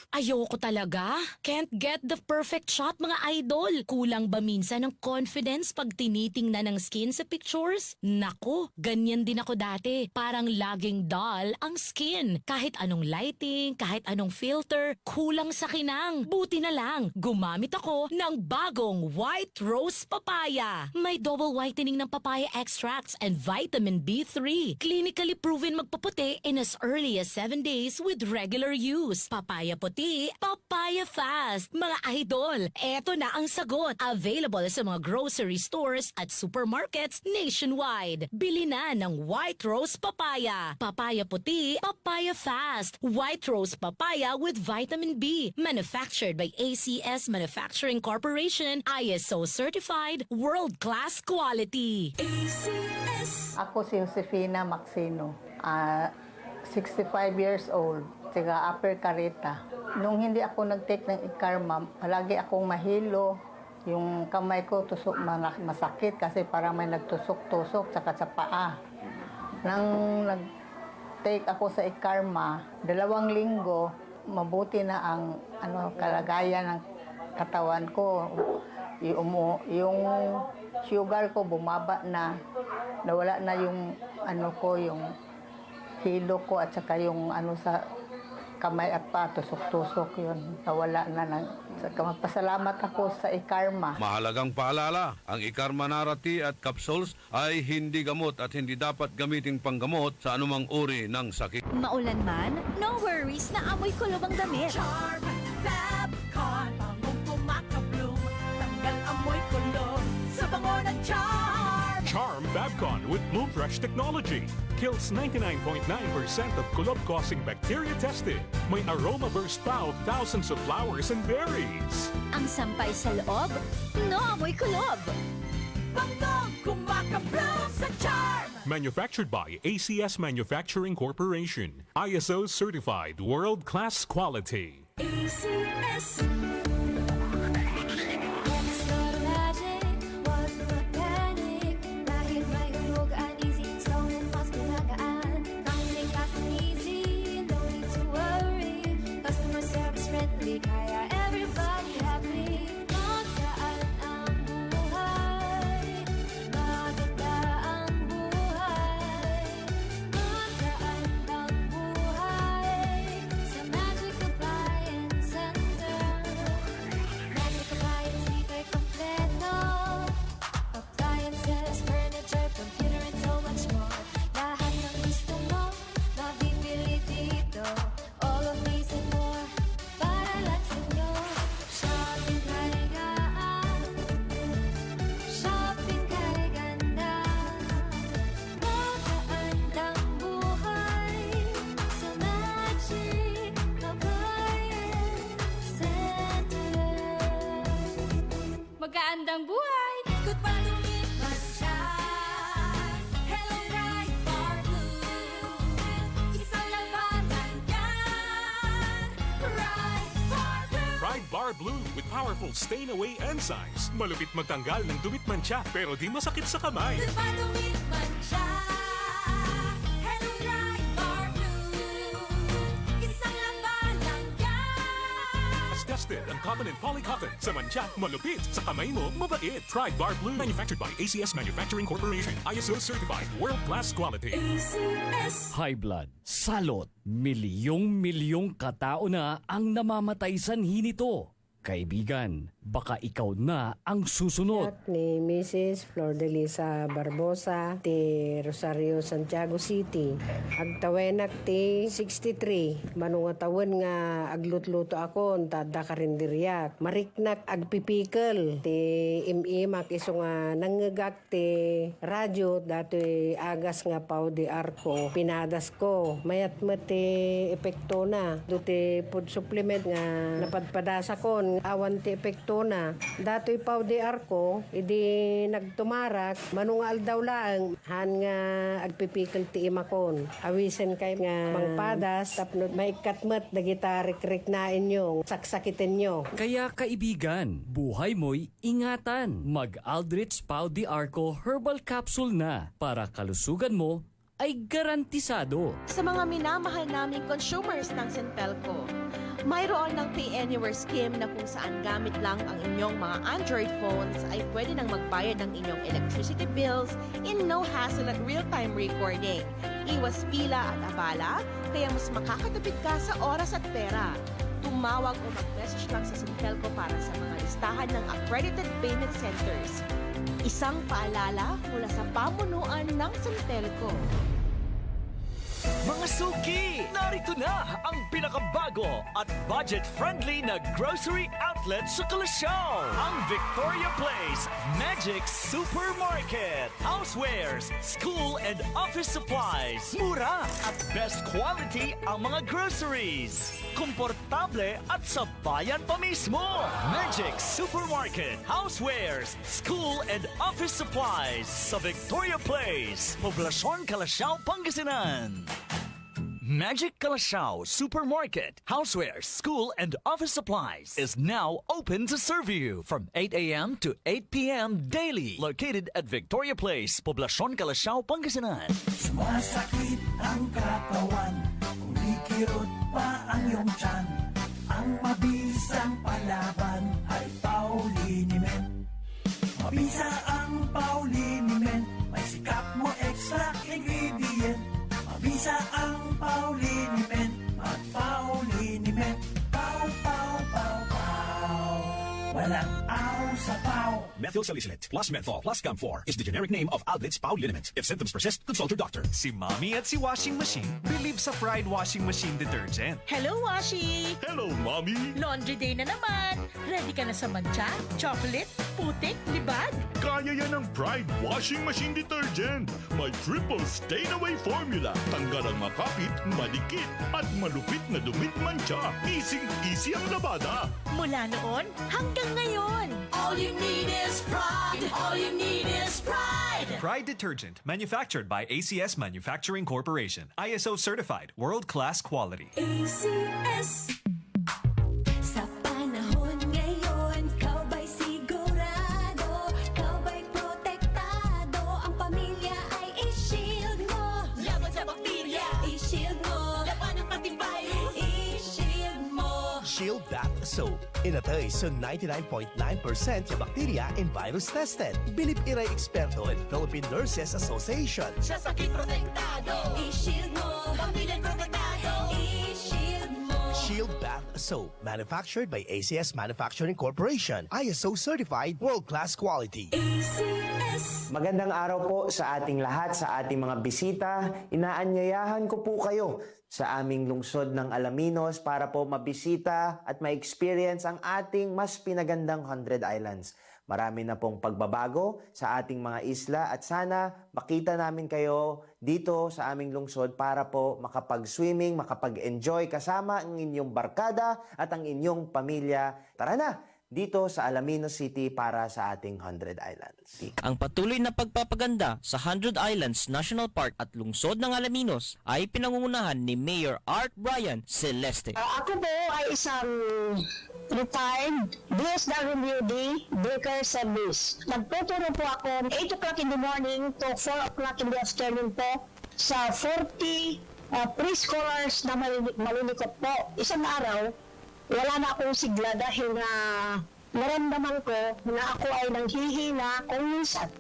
Ayoko talaga. Can't get the perfect shot, mga idol. Kulang ba minsan ng confidence pag tinitingnan ng skin sa pictures? Nako, ganyan din ako dati. Parang laging dull ang skin. Kahit anong lighting, kahit anong filter, kulang sa kinang. Buti na lang, gumamit ako ng bagong White Rose Papaya. May double whitening ng papaya extracts and vitamin B3. Clinically proven magpaputi in as early as 7 days with regular use. Papaya puti, papaya fast. Mga idol, eto na ang sagot. Available sa mga grocery stores at supermarkets nationwide. Bili na ng White Rose Papaya. Papaya puti, papaya fast. White Rose Papaya with vitamin B. Manufactured by ACS Manufacturing Corporation. ISO certified, world-class quality. ACS. Ako si Josefina Maxino, 65 years old, taga Upper Carita. Nung hindi ako nag-take ng Ikarma, palagi akong mahilo. Yung kamay ko masakit kasi parang may nagtusok-tusok saka sa paa. Nang nag-take ako sa Ikarma, 2 linggo, mabuti na ang kalagayan ng katawan ko. Yung sugar ko bumaba na, nawala na yung yung hilo ko at saka yung sa kamay at pa, tusok-tusok yun. Nawala na. Magpasalamat ako sa Ikarma. Mahalagang paalala, ang Ikarma Narati at capsules ay hindi gamot at hindi dapat gamitin panggamot sa anumang uri ng sakit. Maulan man, no worries na amoy kulob ang damit. Charm Fabcon, bangong kumaka-bloom, tanggal amoy kulob sa bango ng Charm. Charm Fabcon with Bloom Fresh technology kills 99.9% of kulob-causing bacteria tested. May aroma burst pa of thousands of flowers and berries. Ang sampay sa loob, no amoy kulob. Bangong kumaka-bloom sa Charm. Manufactured by ACS Manufacturing Corporation. ISO certified world-class quality. ACS. Kaya everybody happy. Magaan ang buhay. Maganda ang buhay. Magaan ang buhay. Sa Magic Appliance Center. Bar Blue with powerful stain-away enzymes. Malupit magtanggal ng dumit mancha pero di masakit sa kamay. Dumit man siya. Hello Pride Bar Blue. Isang laban lang yan. As tested ang cotton and polycotton. Sa mancha, malupit. Sa kamay mo, mabait. Pride Bar Blue. Manufactured by ACS Manufacturing Corporation. ISO certified. World-class quality. ACS. High blood, salot, milyong-milyong katao na ang namamatay sanhi nito. Kaibigan, baka ikaw na ang susunod. Ni Mrs. Flordelisa Barbosa, ti Rosario, Santiago City. Agtawenak ti 63. Manungatawon nga aglutluto ako, tada karinderyak. Mariknak agpipikal. Ti imimak iso nga nangagak ti radyo, dato'y agas nga pao di arko. Pinadas ko. Mayat mo ti epekto na. Duti food supplement nga napadpadasa ko. Awan ti epekto na. Dato'y pao di arko, idi nagtumarak, manungal daw lang, han nga agpipikal ti imakon. Awisen kay nga mangpadas, tapno maikatmat, dagitarik-rik na inyo, saksakitin nyo. Kaya kaibigan, buhay mo'y ingatan. Mag-Aldrich Pau di Arco Herbal Capsule na para kalusugan mo ay garantisado. Sa mga minamahal naming consumers ng Centelco, mayroon ng Pay Anywhere scheme na kung saan gamit lang ang inyong mga Android phones ay pwede nang magbayad ng inyong electricity bills in no hassle at real-time recording. Iwas pila at abala, kaya mas makakatipid ka sa oras at pera. Tumawag o mag-message lang sa Centelco para sa mga listahan ng accredited payment centers. Isang paalala mula sa pamunuan ng Centelco. Mga suki, narito na ang pinakabago at budget-friendly na grocery outlet sa Kalasyaw. Ang Victoria Place Magic Supermarket. Housewares, school and office supplies. Mura at best quality ang mga groceries. Komportable at sa bayan pa mismo. Magic Supermarket. Housewares, school and office supplies sa Victoria Place. Poblasyon Kalasyaw, Pangasinan. Magic Kalasyaw Supermarket, Housewares, School and Office Supplies is now open to serve you from 8 a.m. to 8 p.m. daily. Located at Victoria Place, Poblasyon Kalasyaw, Pangasinan. Sumasakit ang katawan, kumikirot pa ang iyong tiyan. Ang mabisang palaban ay Pauliniment. Mabisa ang Pauliniment, may sikap mo extra ingredient. Mabisa ang Pauliniment at Pauliniment. Pau, pau, pau, pau. Walang aw sa pau. Methyl salicylate plus menthol plus camphor is the generic name of Aldrich Pauliniment. If symptoms persist, consult your doctor. Si Mommy at si Washing Machine believe sa Pride Washing Machine Detergent. Hello, Washi! Hello, Mommy! Laundry day na naman! Ready ka na sa mancha, chocolate, putik, libag? Kaya yan ang Pride Washing Machine Detergent. May triple stain-away formula. Tanggal ang makapit, malikit, at malupit na dumit mancha. Easy ang labada. Mula noon hanggang ngayon. All you need is pride. All you need is pride. Pride Detergent, manufactured by ACS Manufacturing Corporation. ISO certified, world-class quality. ACS. Sa panahon ngayon, kau ba'y sigurado? Kau ba'y protektado? Ang pamilya ay i-shield mo. Laban sa bakterya, i-shield mo. Laban ng antivirus, i-shield mo. Shield Bath Soap. Inatay sa 99.9% yung bakterya and virus tested. Bilib iray eksperto at Philippine Nurses Association. Sa sakit protektado, i-shield mo. Pamilya protektado, i-shield mo. Shield Bath Soap. Manufactured by ACS Manufacturing Corporation. ISO certified, world-class quality. ACS. Magandang araw po sa ating lahat, sa ating mga bisita. Inaanyayahan ko po kayo sa aming lungsod ng Alaminos para po mabisita at ma-experience ang ating mas pinagandang 100 Islands. Marami na pong pagbabago sa ating mga isla at sana makita namin kayo dito sa aming lungsod para po makapag-swimming, makapag-enjoy kasama ang inyong barkada at ang inyong pamilya. Tara na! Dito sa Alaminos City para sa ating 100 Islands. Ang patuloy na pagpapaganda sa 100 Islands National Park at lungsod ng Alaminos ay pinangungunahan ni Mayor Art Brian Celeste. Ako po ay isang retired DSWD Breaker Service. Nagtuturo po ako 8 o'clock in the morning to 4 o'clock in the afternoon po sa 40 preschoolers na malilikot po. Isang araw, wala na akong sigla dahil na naramdaman ko na ako ay nanghihina kung minsan.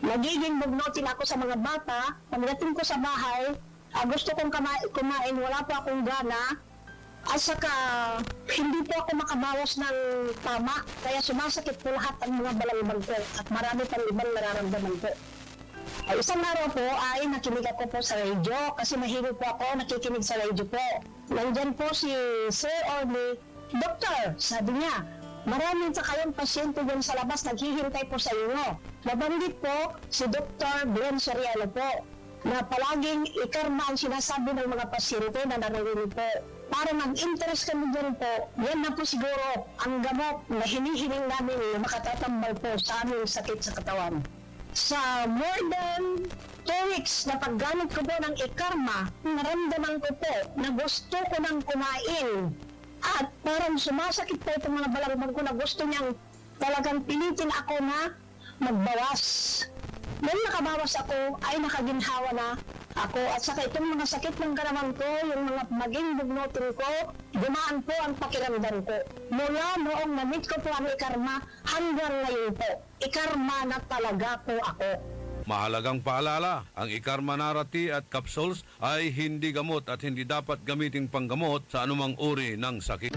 Nagiging bugnutin ako sa mga bata. Pagdating ko sa bahay, gusto kong kumain, wala pa akong gana. At saka, hindi po ako makabawas ng tama. Kaya sumasakit po lahat ang mga balagbag ko at marami pang ibang nararamdaman po. Isang araw po ay nakinig ako po sa radio kasi mahilig po ako nakikinig sa radio po. Nandyan po si Sir Orly, Doktor, sabi niya, maraming sa kayong pasyente dyan sa labas naghihintay po sa inyo. Nabanggit po si Dr. Glenn Soriano po na palaging ikarma ang sinasabi ng mga pasyente na narinig po. Para mag-interest kami dyan po, yan na po siguro ang gamot na hinihiling namin na makatatambal po sa aming sakit sa katawan. Sa more than 2 weeks na paggamit ko po ng ikarma, naramdaman ko po na gusto ko nang kumain. At parang sumasakit po itong mga balagbag ko na gusto niyang talagang pilitin ako na magbawas. Nung nakabawas ako, ay nakaginhawa na ako. At saka itong mga sakit ng karamang ko, yung mga maging bugnutin ko, gumaan po ang pakiramdam ko. Mula noong na-meet ko po ang ikarma, hanggang ngayon po, ikarma na talaga po ako. Mahalagang paalala, ang Ikarma Narati at capsules ay hindi gamot at hindi dapat gamiting panggamot sa anumang uri ng sakit.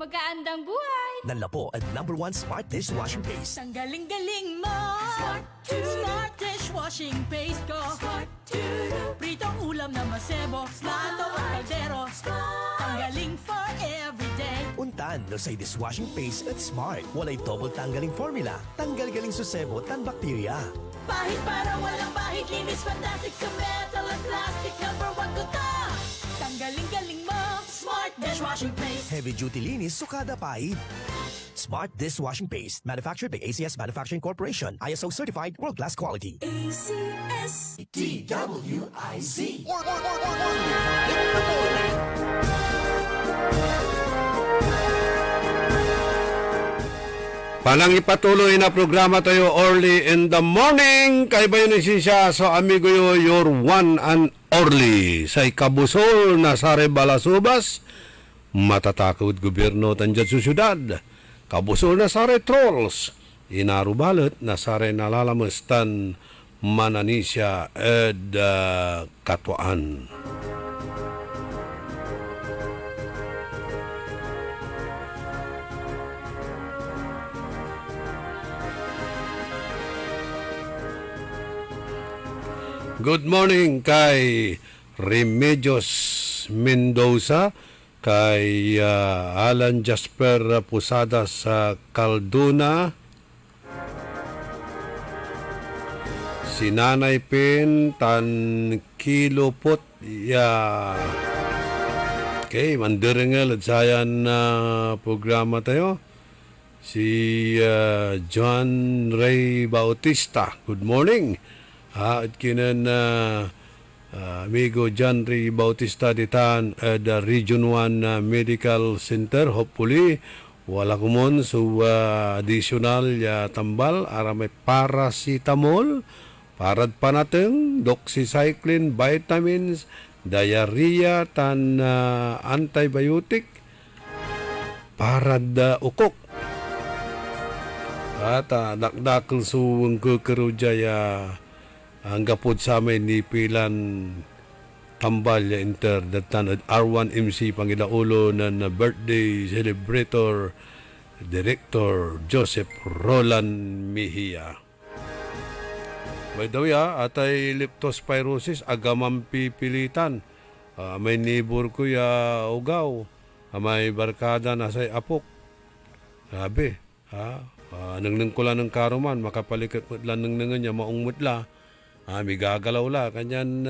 Magandang buhay! Nanla po ang #1 Smart Dishwashing Paste. Ang galing-galing mo! Smart dishwashing paste ko! Pritong ulam na masebo, plato at kaldero. Tanggaling for everyday. Untan no say dishwashing paste at Smart. Walay double tanggaling formula. Tanggal-galing susebo tan bakterya. Pahit para walang bahid, linis fantastic sa metal at plastic. #1 ko to! Tanggaling-galing mo! Smart dishwashing paste. Heavy duty linis sukada pahid. Smart Dishwashing Paste. Manufactured by ACS Manufacturing Corporation. ISO certified world-class quality. ACS DWIZ. Orly in the morning. Panang ipatuloy na programa tayo early in the morning. Kay Bayon siya sa amigo yo, your one and only. Sa ikabusol na Sare Balasubas, matatakot gobyerno tanjad sa syudad. Kabusol na Sare Trolls, inarubalot na Sare nalalamustan Mananisya ed Katwaan. Good morning kay Remedios Mendoza, kay Alan Jasper Pusada sa Calduna, si Nanay Pin Tan Kilopot okay, mandirengel at sayan na programa tayo. Si John Ray Bautista, good morning. At kinan amigo John Ray Bautista ditan at Region 1 Medical Center. Hopefully wala kumon so additional tambal ara may paracetamol, parad panateng, doxycycline, vitamins, diarrhea tan antibiotic, parad ukok. At dakdakal suwang kukarujaya ang gapod sa amin ni Pilan tambal ya inter datan at R1MC Pangilaulo na birthday celebrator Director Joseph Roland Mejia. By the way, atay leptospirosis agamang pipilitan. May neighbor ko ya ugaw. May barkada na say apok. Sabi, nangnang ko lang ng karuman, makapalikat mo lang nangnangan niya, maungmut la. May gagalaw la. Kanyan,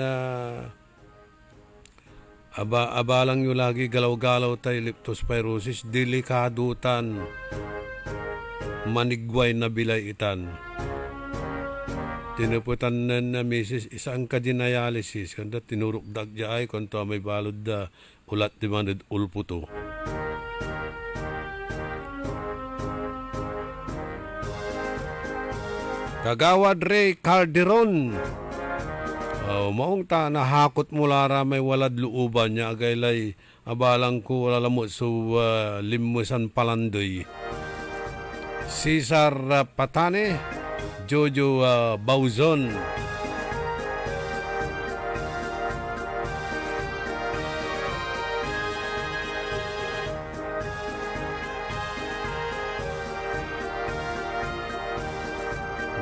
abalang nyo lagi galaw-galaw tayo leptospirosis, delikadutan, manigway na bilay itan. Tinuputan na misis isang kadinayalysis kanda tinurok dagja ay kanto may balod da ulat demanded ulputo. Kagawad Ray Calderon. Maong ta nahakot mula may walad luuban niya agaylay abalang ko wala lamot so limusan palandoy. Cesar Patane, Jojo Bauzon.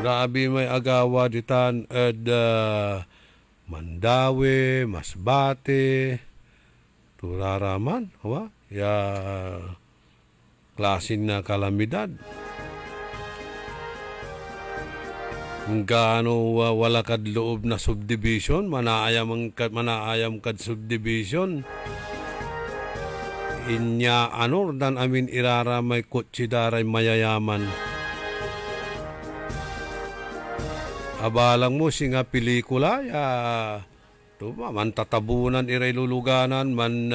Grabe may agawa ditan at Mandawi, Masbate, Turaraman, ya klasin na kalamidad. Gaano wala kad loob na subdivision, manaayam kad subdivision. Inya anor dan amin irara may kutsidaray mayayaman. Abalang mo singa pelikula ya man tatabunan iray luluganan man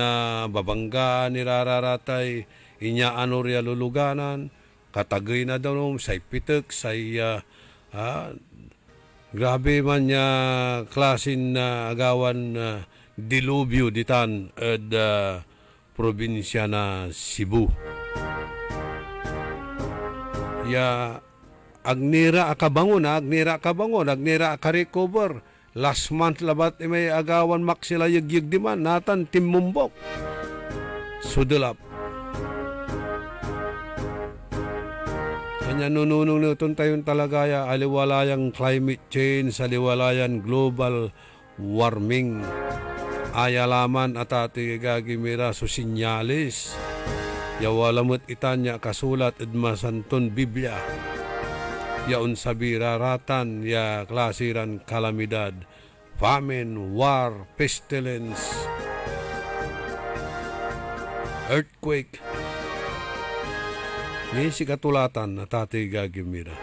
babanggaan irararatay inya anor ya luluganan katagay na daw say pitek say grabe man niya klasin na agawan dilubyo ditan at probinsya na Cebu. Ya agnira akabangon, agnira akarecover. Last month labat may agawan maksila yagyag diman natan timmumbok. Sudulap. Kanya nununong nitong tayon talaga ya aliwalayang climate change, aliwalayan global warming. Ayalaman at ati gagimira so sinyalis. Yawalamot itanya kasulat edmasanton Biblia. Yaon sabi raratan ya klasiran kalamidad, famine, war, pestilence, earthquake. Ni si katulatan na tatay gagimira.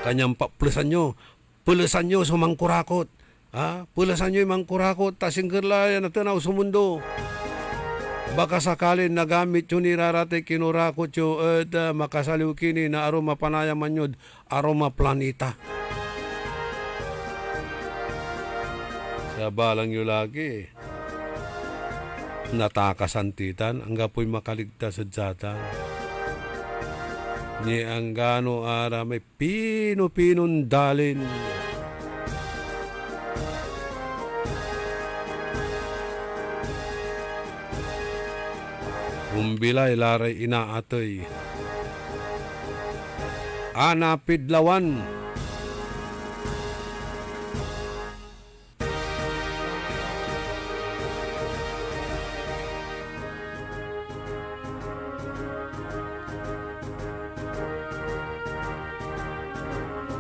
Kanyang pulusan nyo sumangkurakot. Pulasan nyo yung mangkurakot, tasinggerlayan na tanaw sa mundo. Baka sakalin nagamit yun irarate kinurakot yun at makasaliw kini na aroma panayaman yun, aroma planeta. Sa balang yun lagi, natakasantitan, ang gapoy makaligtas sa jatan. Ni ang gano ara may pino-pinundalin. Umbilay laray inaatoy. Anapidlawan.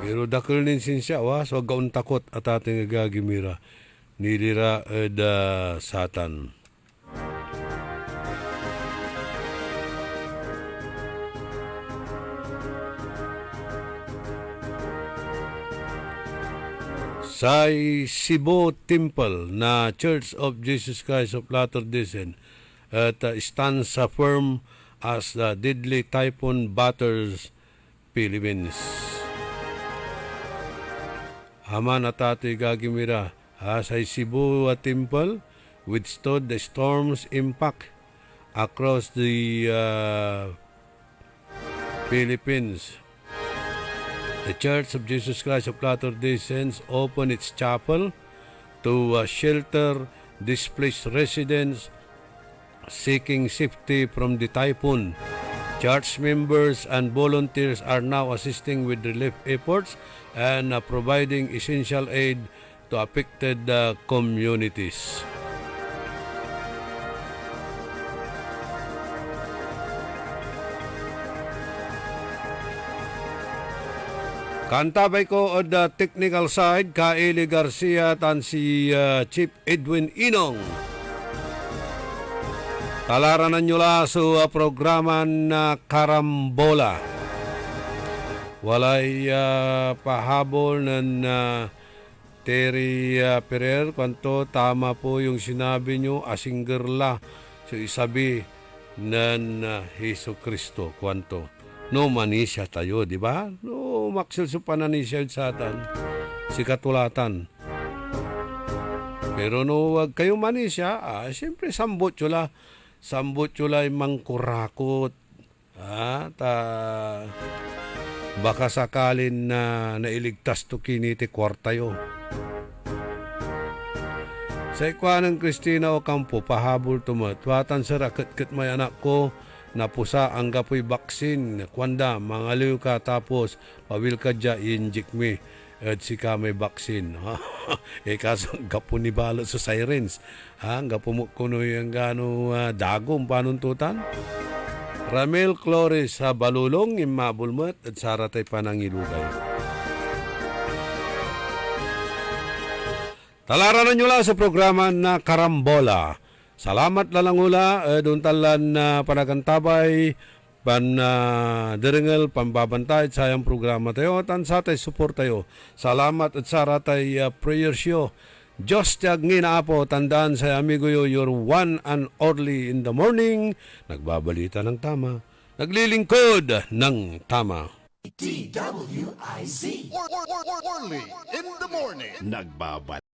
Pero dakil nin sinsya, so gaun takot at ating gagimira. Nilira satan. Sa Cebu Temple na Church of Jesus Christ of Latter-day Saints at stands firm as the deadly typhoon batters Philippines. Haman at ati gagimira sa Cebu Temple withstood the storm's impact across the Philippines. The Church of Jesus Christ of Latter-day Saints opened its chapel to shelter displaced residents seeking safety from the typhoon. Church members and volunteers are now assisting with relief efforts and providing essential aid to affected communities. Kantabay ko on the technical side, ka Eli Garcia tan si Chief Edwin Inong. Talaranan nyo la sa programa na Karambola. Walay pahabol ng Terry Ferrer, kwanto tama po yung sinabi nyo, asinggerla sa isabi ng Hesus Kristo, kwanto. No manisya tayo, di ba? No maksil sa pananisya sa atan, si katulatan. Pero no wag kayo manisya, siyempre sambot yula mangkurakot. Baka sakalin na nailigtas to kiniti kwartayo. Sa ikwanang Kristina Ocampo, pahabol tumatwatan sa raket-ket may anak ko, napusa ang gapoy baksin, kwanda, mangaliw ka tapos pawil ka dya, i-inject me, at si ka may baksin. Kaso gapo ni balo sa sirens. Gapo mo kuno yung gano dagom panuntutan. Ramel Flores sa Balulong, imabulmat at saratay panangilugay. Talaranan nyo lang sa programa na Karambola. Salamat lalang ula, doon talan na panagantabay, derengel, pambabantay, sayang programa tayo, tan sa tayo, support tayo. Salamat at saratay prayer show. Diyos tiyag ngina po, tandaan sa amigo yo, your one and only in the morning, nagbabalita ng tama, naglilingkod ng tama. DWIZ. Only in the morning. Nagbabalita.